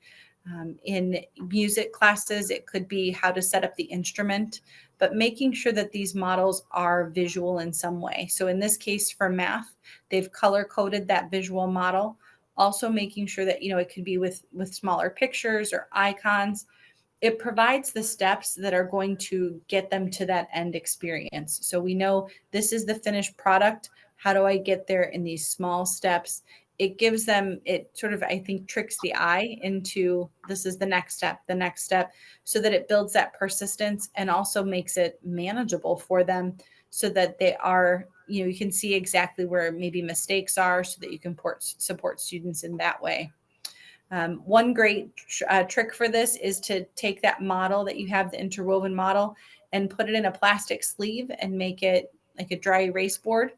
In music classes, it could be how to set up the instrument, but making sure that these models are visual in some way. So in this case for math, they've color coded that visual model. Also making sure that, it could be with smaller pictures or icons. It provides the steps that are going to get them to that end experience. So we know this is the finished product. How do I get there in these small steps? It gives them, it sort of, I think, tricks the eye into this is the next step, so that it builds that persistence and also makes it manageable for them so that they are, you can see exactly where maybe mistakes are so that you can support students in that way. One great trick for this is to take that model that you have, the interwoven model, and put it in a plastic sleeve and make it like a dry erase board.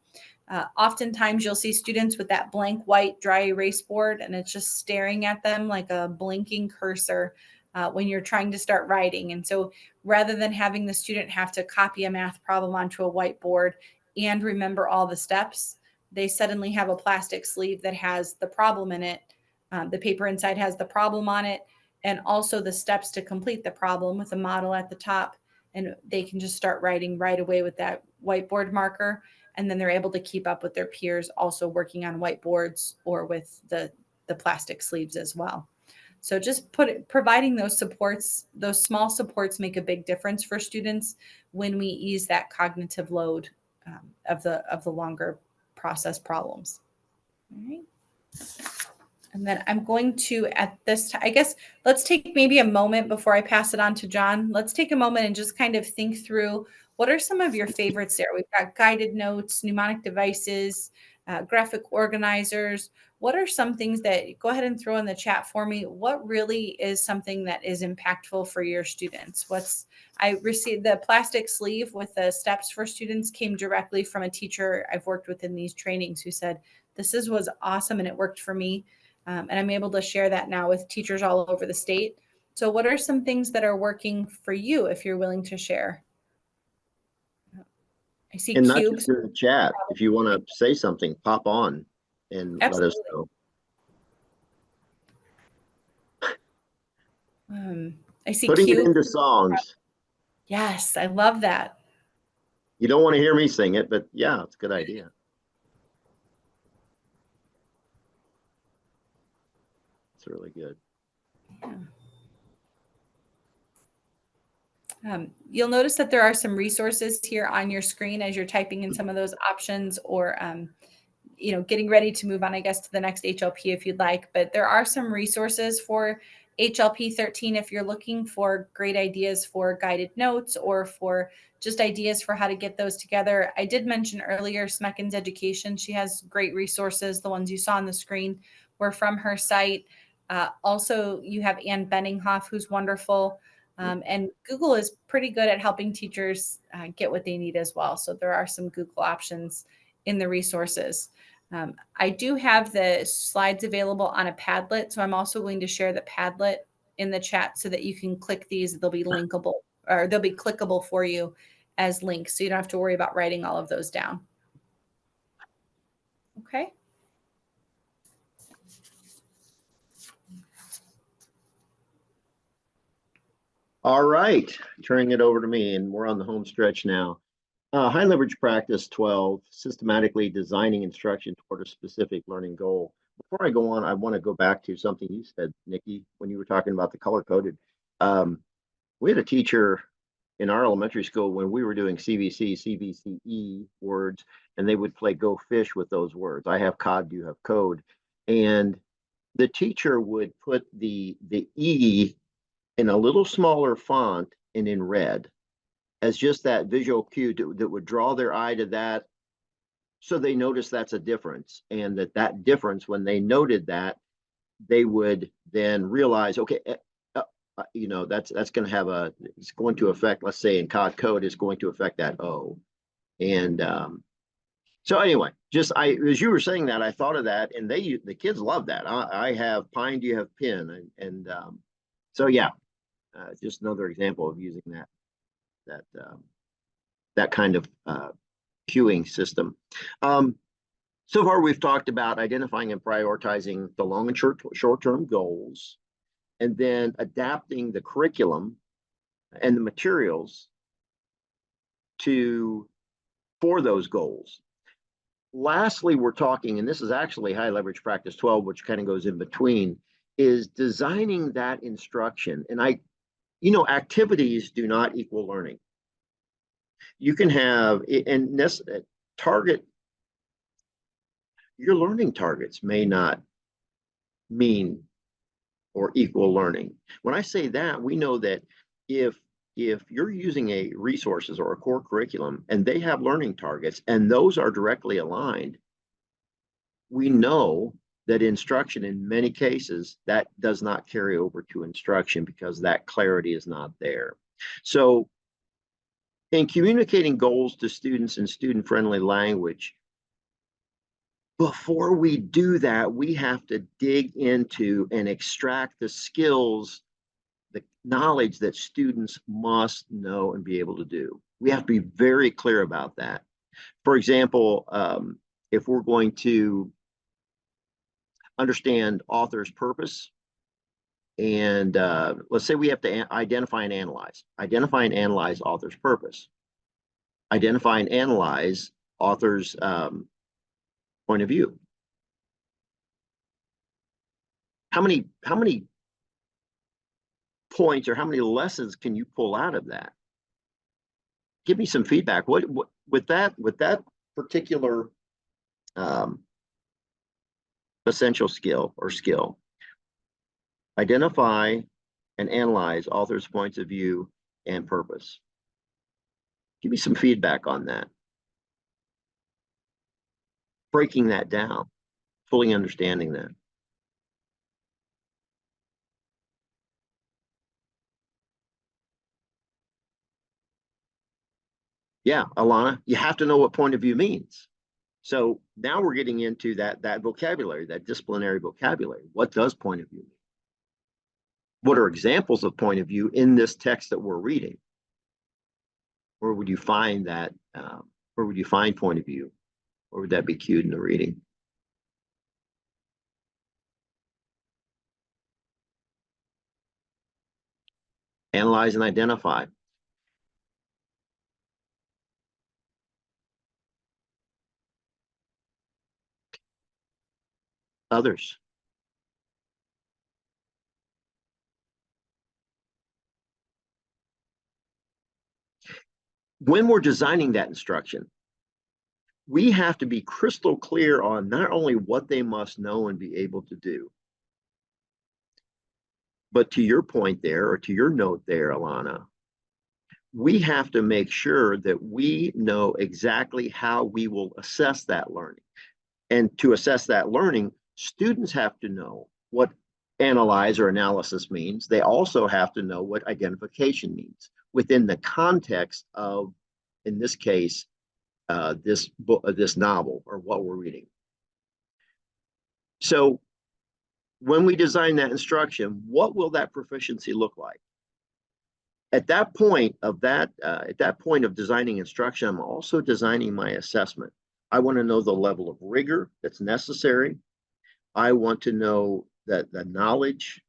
Oftentimes you'll see students with that blank white dry erase board and it's just staring at them like a blinking cursor when you're trying to start writing. And so rather than having the student have to copy a math problem onto a whiteboard and remember all the steps, they suddenly have a plastic sleeve that has the problem in it. The paper inside has the problem on it and also the steps to complete the problem with a model at the top. And they can just start writing right away with that whiteboard marker. And then they're able to keep up with their peers also working on whiteboards or with the plastic sleeves as well. So just providing those supports, those small supports make a big difference for students when we ease that cognitive load of the longer process problems. All right. And then I'm going to, at this time, I guess, let's take maybe a moment before I pass it on to John. Let's take a moment and just kind of think through what are some of your favorites there? We've got guided notes, mnemonic devices, graphic organizers. What are some things that, go ahead and throw in the chat for me. What really is something that is impactful for your students? I received the plastic sleeve with the steps for students came directly from a teacher I've worked with in these trainings who said, was awesome and it worked for me. And I'm able to share that now with teachers all over the state. So what are some things that are working for you if you're willing to share? I see And not cubes. just in the chat. If you want to say something, pop on and Absolutely. let us know. I see Putting cubes. it into songs. Yes, I love that. You don't want to hear me sing it, but yeah, it's a good idea. It's really good. Yeah. You'll notice that there are some resources here on your screen as you're typing in some of those options or getting ready to move on, I guess, to the next HLP if you'd like. But there are some resources for HLP 13 if you're looking for great ideas for guided notes or for just ideas for how to get those together. I did mention earlier Smeckens Education. She has great resources. The ones you saw on the screen were from her site. Also, you have Ann Benninghoff, who's wonderful. And Google is pretty good at helping teachers get what they need as well. So there are some Google options in the resources. I do have the slides available on a Padlet. So I'm also going to share the Padlet in the chat so that you can click these. They'll be linkable or they'll be clickable for you as links. So you don't have to worry about writing all of those down. Okay. All right, turning it over to me, and we're on the home stretch now. High leverage practice 12, systematically designing instruction toward a specific learning goal. Before I go on, I want to go back to something you said, Nikki, when you were talking about the color coded. We had a teacher in our elementary school when we were doing CBC, CBCE words, and they would play go fish with those words. I have cod, you have code. And the teacher would put the E in a little smaller font and in red as just that visual cue that would draw their eye to that, so they notice that's a difference, and that difference, when they noted that, they would then realize, okay, that's going to have it's going to affect, let's say in code is going to affect that O. And So anyway, just as you were saying that, I thought of that, and the kids love that. I have pine, do you have pin, and so yeah, just another example of using that that kind of queuing system. So far, we've talked about identifying and prioritizing the long and short-term goals, and then adapting the curriculum and the materials for those goals. Lastly, we're talking, and this is actually high leverage practice 12, which kind of goes in between, is designing that instruction. And activities do not equal learning. You can have, and this target, your learning targets may not mean or equal learning. When I say that, we know that if you're using a resources or a core curriculum and they have learning targets and those are directly aligned, we know that instruction in many cases that does not carry over to instruction because that clarity is not there. So in communicating goals to students in student-friendly language, before we do that, we have to dig into and extract the skills, the knowledge that students must know and be able to do. We have to be very clear about that. For example, if we're going to understand author's purpose, and let's say we have to identify and analyze author's purpose, identify and analyze author's point of view. How many points or how many lessons can you pull out of that? Give me some feedback. What with that particular essential skill, identify and analyze authors' points of view and purpose. Give me some feedback on that. Breaking that down, fully understanding that. Yeah, Alana, you have to know what point of view means. So now we're getting into that vocabulary, that disciplinary vocabulary. What does point of view mean? What are examples of point of view in this text that we're reading? Where would you find that? Where would you find point of view? Or would that be cued in the reading? Analyze and identify. Others. When we're designing that instruction, we have to be crystal clear on not only what they must know and be able to do, but to your point there, or to your note there, Alana, we have to make sure that we know exactly how we will assess that learning. And to assess that learning, students have to know what analyze or analysis means. They also have to know what identification means within the context of, in this case, this book, this novel, or what we're reading. So when we design that instruction, what will that proficiency look like? At that point of designing instruction, I'm also designing my assessment. I want to know the level of rigor that's necessary. I want to know that the knowledge,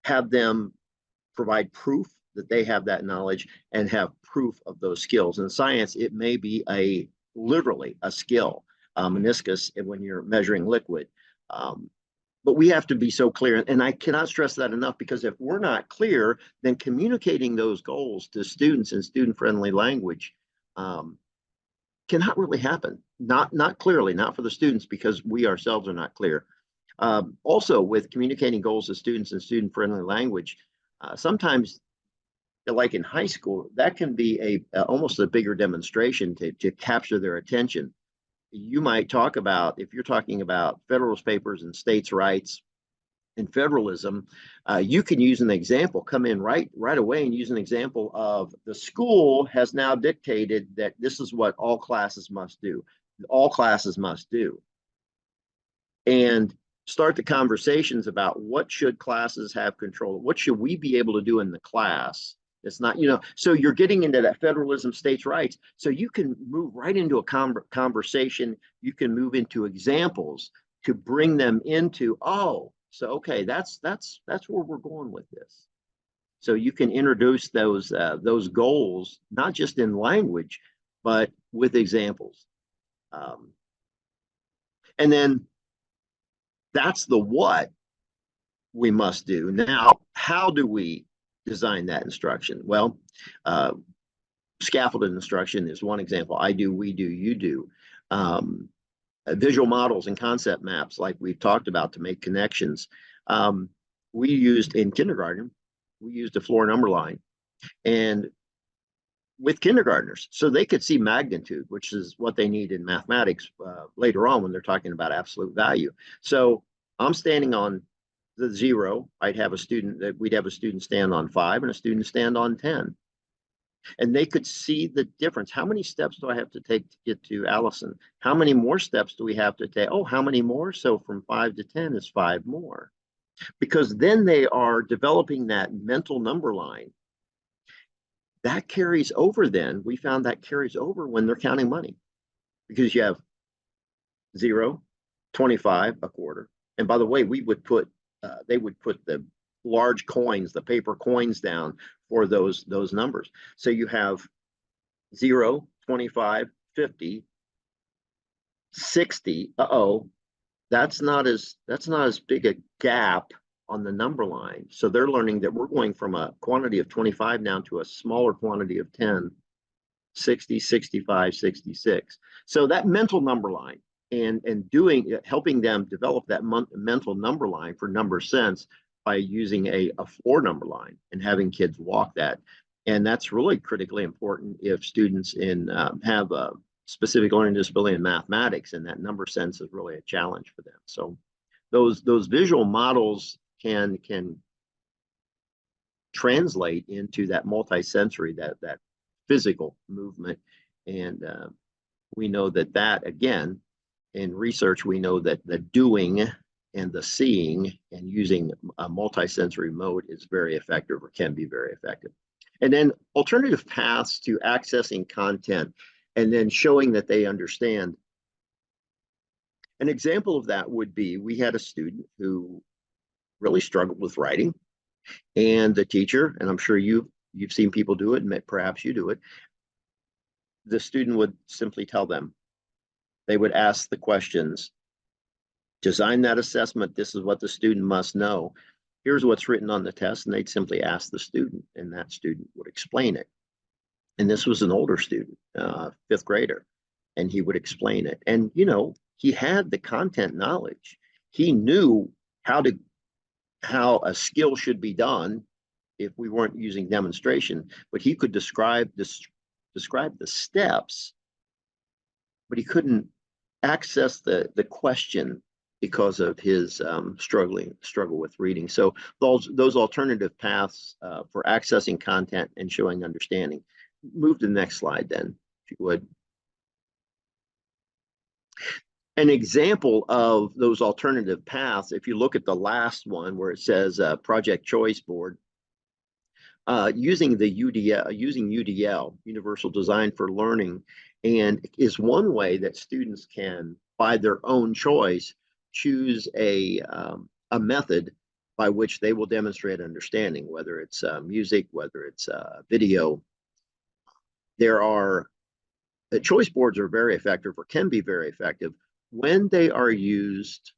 have them provide proof that they have that knowledge and have proof of those skills. In science, it may be literally a skill, meniscus when you're measuring liquid. But we have to be so clear, and I cannot stress that enough, because if we're not clear, then communicating those goals to students in student-friendly language cannot really happen. Not clearly, not for the students, because we ourselves are not clear. Also, with communicating goals to students in student-friendly language, sometimes, like in high school, that can be almost a bigger demonstration to capture their attention. You might talk about, if you're talking about Federalist Papers and states' rights and federalism, you can use an example, come in right away and use an example of the school has now dictated that this is what all classes must do. all classes must do. And start the conversations about what should classes have control, what should we be able to do in the class. It's not, so you're getting into that federalism, states' rights. So you can move right into a conversation. You can move into examples to bring them into, oh, so okay, that's where we're going with this. So you can introduce those goals, not just in language, but with examples. And then that's the what we must do. Now, how do we design that instruction? Well, scaffolded instruction is one example. I do, we do, you do. Visual models and concept maps, like we've talked about, to make connections. We used in kindergarten, we used a floor number line, and with kindergartners, so they could see magnitude, which is what they need in mathematics later on when they're talking about absolute value. So I'm standing on the 0. We'd have a student stand on 5 and a student stand on 10. And they could see the difference. How many steps do I have to take to get to Allison? How many more steps do we have to take? Oh, how many more? So from 5 to 10 is 5 more. Because then they are developing that mental number line. That carries over then. We found that carries over when they're counting money. Because you have 0, 25, a quarter. And by the way, they would put the large coins, the paper coins down for those numbers. So you have 0, 25, 50, 60. That's not as big a gap on the number line. So they're learning that we're going from a quantity of 25 down to a smaller quantity of 10, 60, 65, 66. So that mental number line and helping them develop that mental number line for number sense by using a floor number line and having kids walk that. And that's really critically important if students have a specific learning disability in mathematics, and that number sense is really a challenge for them. So those visual models can translate into that multisensory, that physical movement. And we know that again, in research, we know that the doing and the seeing and using a multisensory mode is very effective, or can be very effective. And then alternative paths to accessing content and then showing that they understand. An example of that would be, we had a student who really struggled with writing, and the teacher, and I'm sure you've seen people do it, and perhaps you do it, the student would simply tell them, they would ask the questions, design that assessment, this is what the student must know, here's what's written on the test, and they'd simply ask the student, and that student would explain it. And this was an older student, 5th grader, and he would explain it. And he had the content knowledge. He knew how a skill should be done if we weren't using demonstration, but he could describe the steps, but he couldn't access the question because of his struggle with reading. So those alternative paths for accessing content and showing understanding. Move to the next slide then, if you would. An example of those alternative paths, if you look at the last one where it says Project Choice Board, using UDL, Universal Design for Learning, and is one way that students can, by their own choice, choose a method by which they will demonstrate understanding, whether it's music, whether it's video. The choice boards are very effective, or can be very effective, when they are used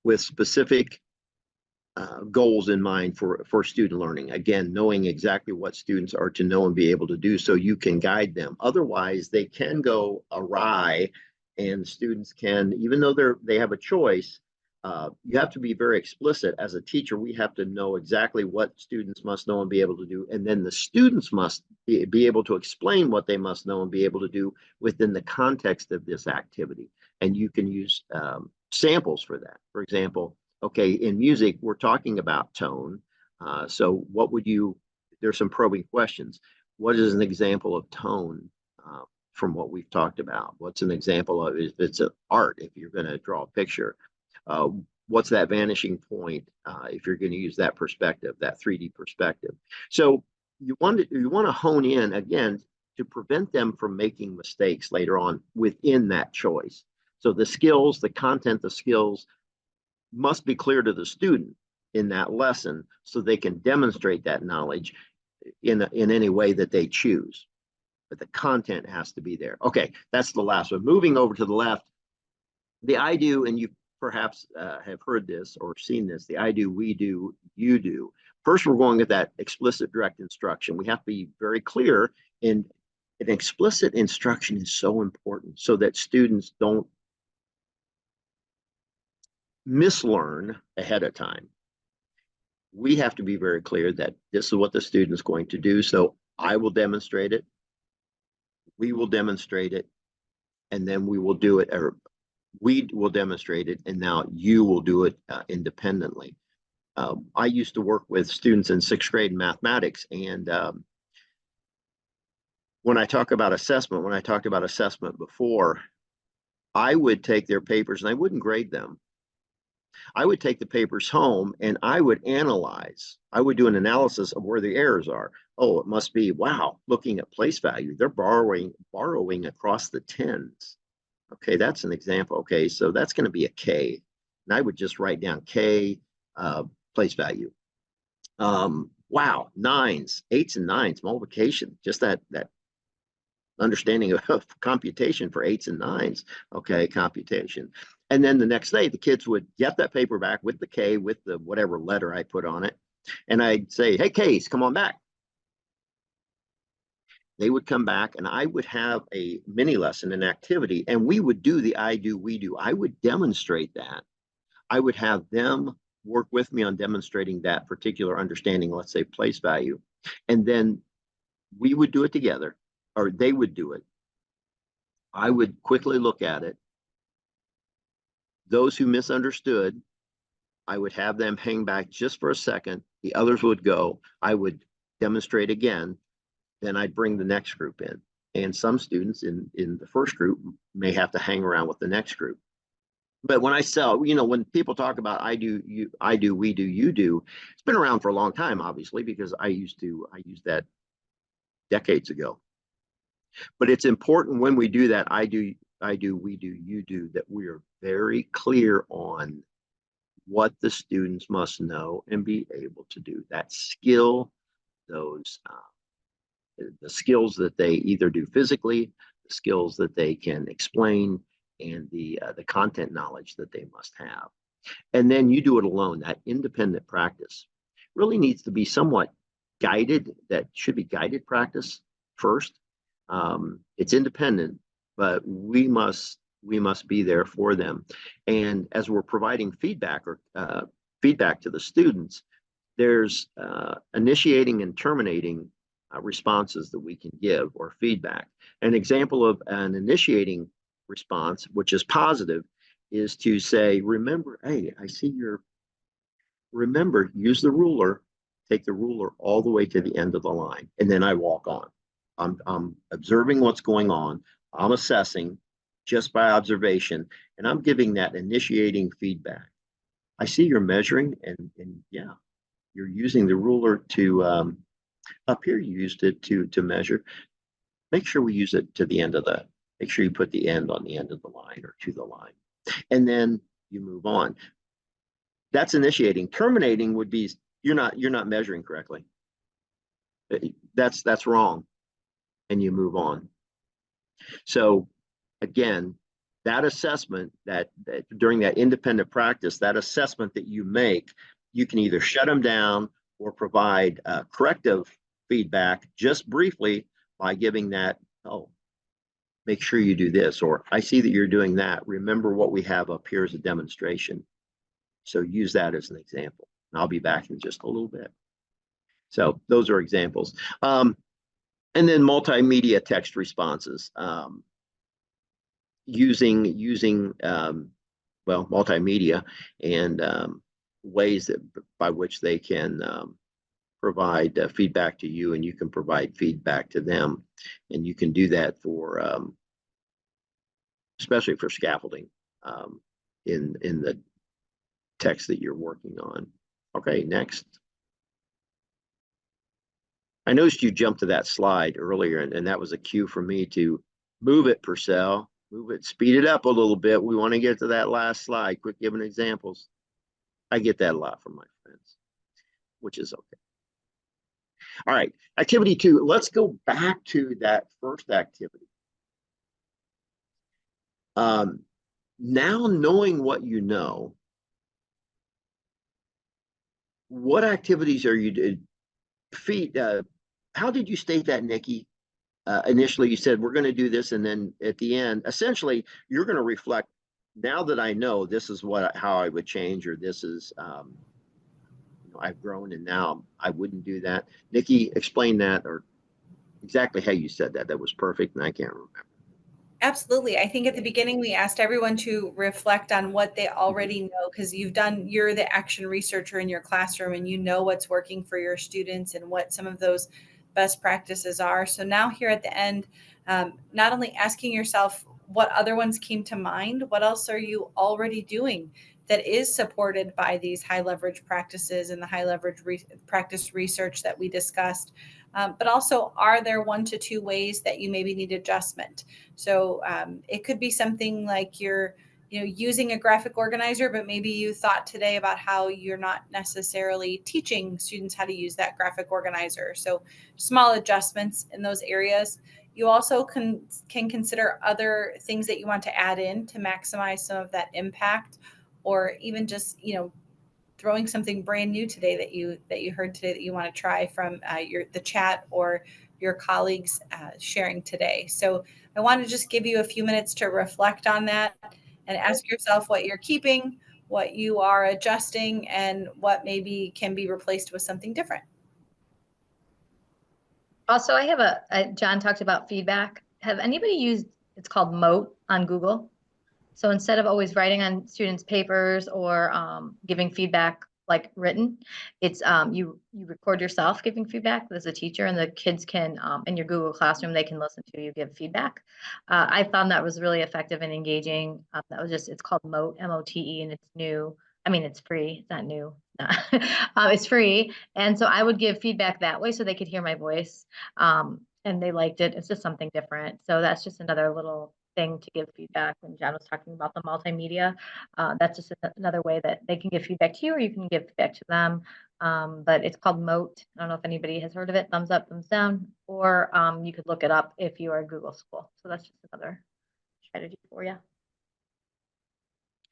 with specific goals in mind for student learning. Again, knowing exactly what students are to know and be able to do, so you can guide them. Otherwise, they can go awry, and students can, even though they have a choice, you have to be very explicit. As a teacher, we have to know exactly what students must know and be able to do, and then the students must be able to explain what they must know and be able to do within the context of this activity. And you can use samples for that. For example, okay, in music, we're talking about tone. So what would there's some probing questions. What is an example of tone? from what we've talked about? What's an example of, if it's an art, if you're going to draw a picture, what's that vanishing point if you're going to use that perspective, that 3D perspective? So you want to hone in again to prevent them from making mistakes later on within that choice. So the skills, the content, the skills must be clear to the student in that lesson so they can demonstrate that knowledge in any way that they choose. But the content has to be there. Okay, that's the last one. Moving over to the left, the I do, and you perhaps have heard this or seen this, the I do, we do, you do. First, we're going with that explicit direct instruction. We have to be very clear, and an explicit instruction is so important so that students don't mislearn ahead of time. We have to be very clear that this is what the student's going to do. So I will demonstrate it, we will demonstrate it, and then we will do it, or we will demonstrate it, and now you will do it independently. I used to work with students in 6th grade in mathematics, and when I talked about assessment before, I would take their papers and I wouldn't grade them. I would take the papers home and I would analyze. I would do an analysis of where the errors are. Oh, it must be, wow, looking at place value, they're borrowing across the tens. Okay, that's an example. Okay, so that's going to be a K. And I would just write down K, place value. Wow, nines, eights and nines, multiplication, just that understanding of computation for eights and nines. Okay, computation. And then the next day, the kids would get that paper back with the K, with the whatever letter I put on it. And I'd say, hey, K's, come on back. They would come back and I would have a mini lesson, an activity, and we would do the I do, we do. I would demonstrate that. I would have them work with me on demonstrating that particular understanding, let's say place value. And then we would do it together, or they would do it. I would quickly look at it. Those who misunderstood, I would have them hang back just for a second. The others would go. I would demonstrate again. Then I'd bring the next group in. And some students in the first group may have to hang around with the next group. But when I sell, when people talk about I do, we do, you do, it's been around for a long time, obviously, because I used that decades ago. But it's important when we do that, I do, we do, you do, that we are very clear on what the students must know and be able to do. That skill, those the skills that they either do physically, the skills that they can explain, and the content knowledge that they must have. And then you do it alone. That independent practice really needs to be somewhat guided. That should be guided practice first. It's independent, but we must be there for them. And as we're providing feedback or feedback to the students, there's initiating and terminating responses that we can give, or feedback. An example of an initiating response, which is positive, is to say, remember, hey, I see remember, use the ruler, take the ruler all the way to the end of the line, and then I walk on. I'm observing what's going on. I'm assessing just by observation, and I'm giving that initiating feedback. I see you're measuring, and yeah, you're using the ruler to, up here you used it to measure. Make sure we use it to the end of make sure you put the end on the end of the line or to the line. And then you move on. That's initiating. Terminating would be, you're not measuring correctly. That's wrong. And you move on. So again, that assessment that during that independent practice, that assessment that you make, you can either shut them down or provide corrective feedback just briefly by giving that, oh, make sure you do this, or I see that you're doing that. Remember what we have up here as a demonstration. So use that as an example. And I'll be back in just a little bit. So those are examples. And then multimedia text responses. Using multimedia and ways by which they can provide feedback to you, and you can provide feedback to them. And you can do that for, especially for scaffolding in the text that you're working on. Okay, next. I noticed you jumped to that slide earlier, and that was a cue for me to move it, Purcell. Move it, speed it up a little bit. We want to get to that last slide. Quit giving examples. I get that a lot from my friends, which is okay. All right, activity 2. Let's go back to that first activity. Now knowing what you know, what activities are you how did you state that, Nikki? Initially, you said we're going to do this, and then at the end, essentially, you're going to reflect. Now that I know, this is how I would change, or this is, I've grown, and now I wouldn't do that. Nikki, explain that, or exactly how you said that. That was perfect, and I can't remember. Absolutely. I think at the beginning, we asked everyone to reflect on what they already know, because you're the action researcher in your classroom, and you know what's working for your students and what some of those best practices are. So now here at the end, not only asking yourself what other ones came to mind, what else are you already doing that is supported by these high leverage practices and the high leverage practice research that we discussed. But also, are there 1 to 2 ways that you maybe need adjustment? So it could be something like you're using a graphic organizer, but maybe you thought today about how you're not necessarily teaching students how to use that graphic organizer. So small adjustments in those areas. You also can consider other things that you want to add in to maximize some of that impact, or even just throwing something brand new today that you heard today that you want to try from the chat or your colleagues sharing today. So I want to just give you a few minutes to reflect on that and ask yourself what you're keeping, what you are adjusting, and what maybe can be replaced with something different. Also, I have John talked about feedback. Have anybody used, it's called Moat on Google? So instead of always writing on students' papers or giving feedback like written, it's you record yourself giving feedback as a teacher, and the kids can in your Google Classroom, they can listen to you give feedback. I found that was really effective and engaging. It's called Mote, MOTE, and it's new. I mean, it's free. It's not new. It's free, and so I would give feedback that way so they could hear my voice, and they liked it. It's just something different. So that's just another little thing to give feedback. When John was talking about the multimedia, that's just another way that they can give feedback to you, or you can give feedback to them. But it's called Moat. I don't know if anybody has heard of it. Thumbs up, thumbs down, or you could look it up if you are a Google school. So that's just another strategy for you.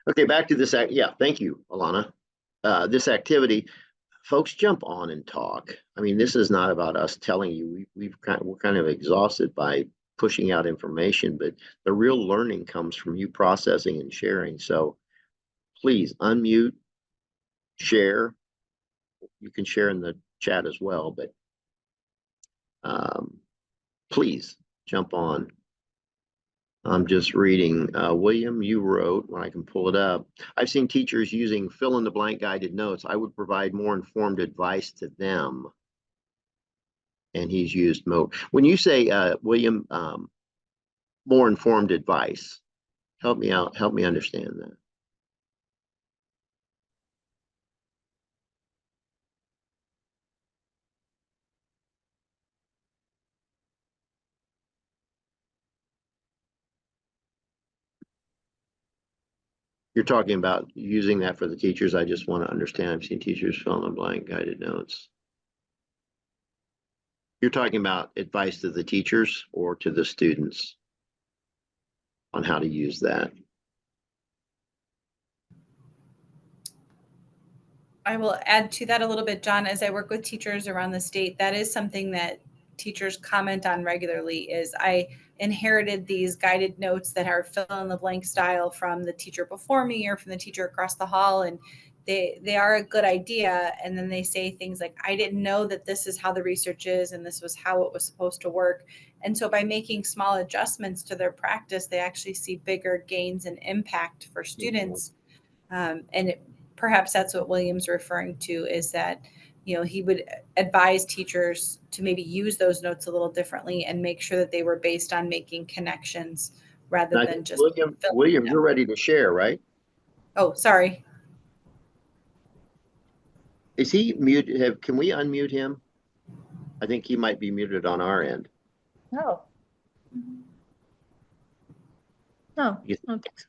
Okay, back to this. Yeah, thank you, Alana. This activity, folks, jump on and talk. I mean, this is not about us telling you. We're kind of exhausted by pushing out information, but the real learning comes from you processing and sharing. So please unmute, share. You can share in the chat as well, but please jump on. I'm just reading. William, you wrote, when I can pull it up, I've seen teachers using fill in the blank guided notes. I would provide more informed advice to them. And he's used Moat. When you say, William, more informed advice, help me out, help me understand that. You're talking about using that for the teachers. I just want to understand. I've seen teachers fill in the blank guided notes. You're talking about advice to the teachers or to the students on how to use that? I will add to that a little bit, John. As I work with teachers around the state, that is something that teachers comment on regularly. Is I inherited these guided notes that are fill in the blank style from the teacher before me or from the teacher across the hall, and they are a good idea. And then they say things like, I didn't know that this is how the research is and this was how it was supposed to work. And so by making small adjustments to their practice, they actually see bigger gains and impact for students. And perhaps that's what William's referring to, is that he would advise teachers to maybe use those notes a little differently and make sure that they were based on making connections rather I than think just William, you're ready to share, right? Oh, sorry. Is he muted? Can we unmute him? I think he might be muted on our end. No. No, You- I don't think so.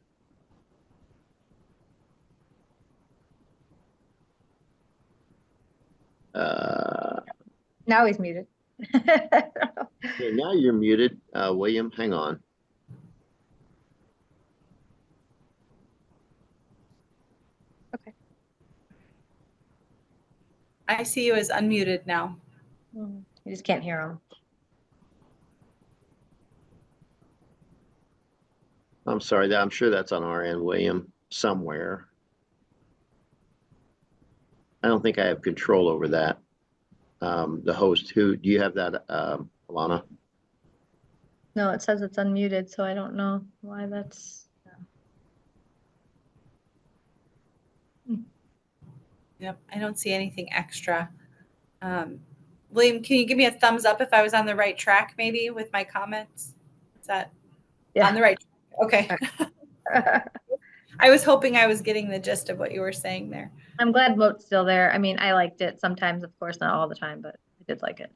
Now he's muted. Okay, now you're muted, William. Hang on. Okay. I see you as unmuted now. You just can't hear him. I'm sorry. I'm sure that's on our end, William, somewhere. I don't think I have control over that. The host, do you have that, Alana? No, it says it's unmuted, so I don't know why that's. Yep, I don't see anything extra. William, can you give me a thumbs up if I was on the right track, maybe with my comments? Is that on the right track? Okay. I was hoping I was getting the gist of what you were saying there. I'm glad Moat's still there. I mean, I liked it sometimes, of course, not all the time, but I did like it.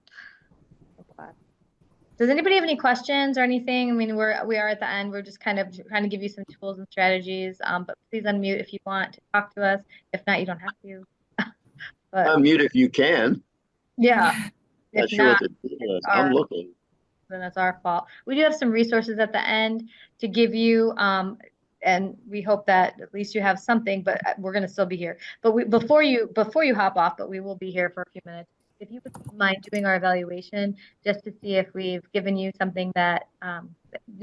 So glad. Does anybody have any questions or anything? I mean, we are at the end. We're just kind of trying to give you some tools and strategies. But please unmute if you want to talk to us. If not, you don't have to. But Unmute if you can. yeah, Not if sure what not, the deal is. our I'm looking. then that's our fault. We do have some resources at the end to give you, and we hope that at least you have something, but we're going to still be here. But before you hop off, but we will be here for a few minutes. If you would mind doing our evaluation just to see if we've given you something that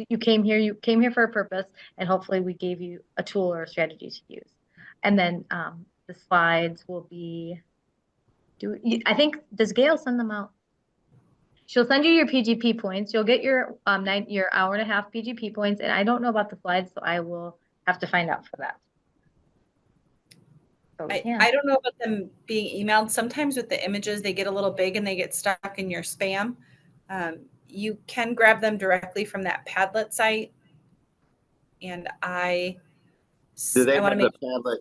you came here for a purpose, and hopefully we gave you a tool or a strategy to use. And then the slides will be, I think, does Gail send them out? She'll send you your PGP points. You'll get your your hour and a half PGP points, and I don't know about the slides, so I will have to find out for that. So I don't know about them being emailed. Sometimes with the images, they get a little big and they get stuck in your spam. You can grab them directly from that Padlet site. And Do they want to have make the Padlet?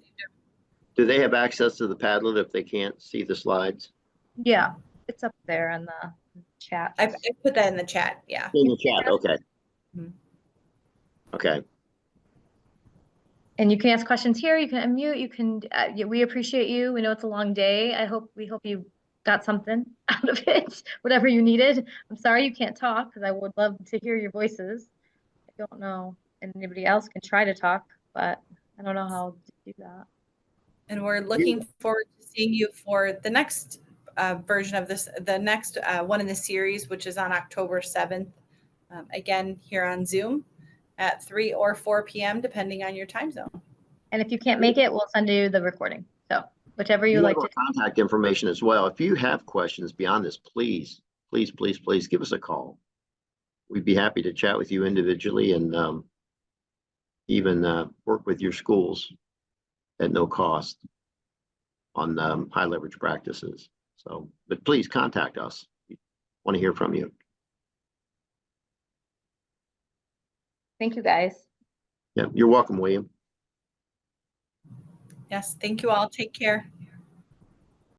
Do they have access to the Padlet if they can't see the slides? Yeah, it's up there in the chat. I put that in the chat. Yeah. In the chat. Okay. Mhm. Okay. And you can ask questions here. You can unmute. You can. We appreciate you. We know it's a long day. We hope you got something out of it. Whatever you needed. I'm sorry you can't talk because I would love to hear your voices. I don't know. And anybody else can try to talk, but I don't know how to do that. And we're looking forward to seeing you for the next version of this, the next one in the series, which is on October 7th. Again, here on Zoom at 3 or 4 p.m., depending on your time zone. And if you can't make it, we'll send you the recording. So whichever you like to. Contact information as well. If you have questions beyond this, please give us a call. We'd be happy to chat with you individually and even work with your schools at no cost on high leverage practices. So, but please contact us. We want to hear from you. Thank you, guys. Yeah, you're welcome, William. Yes, thank you all. Take care.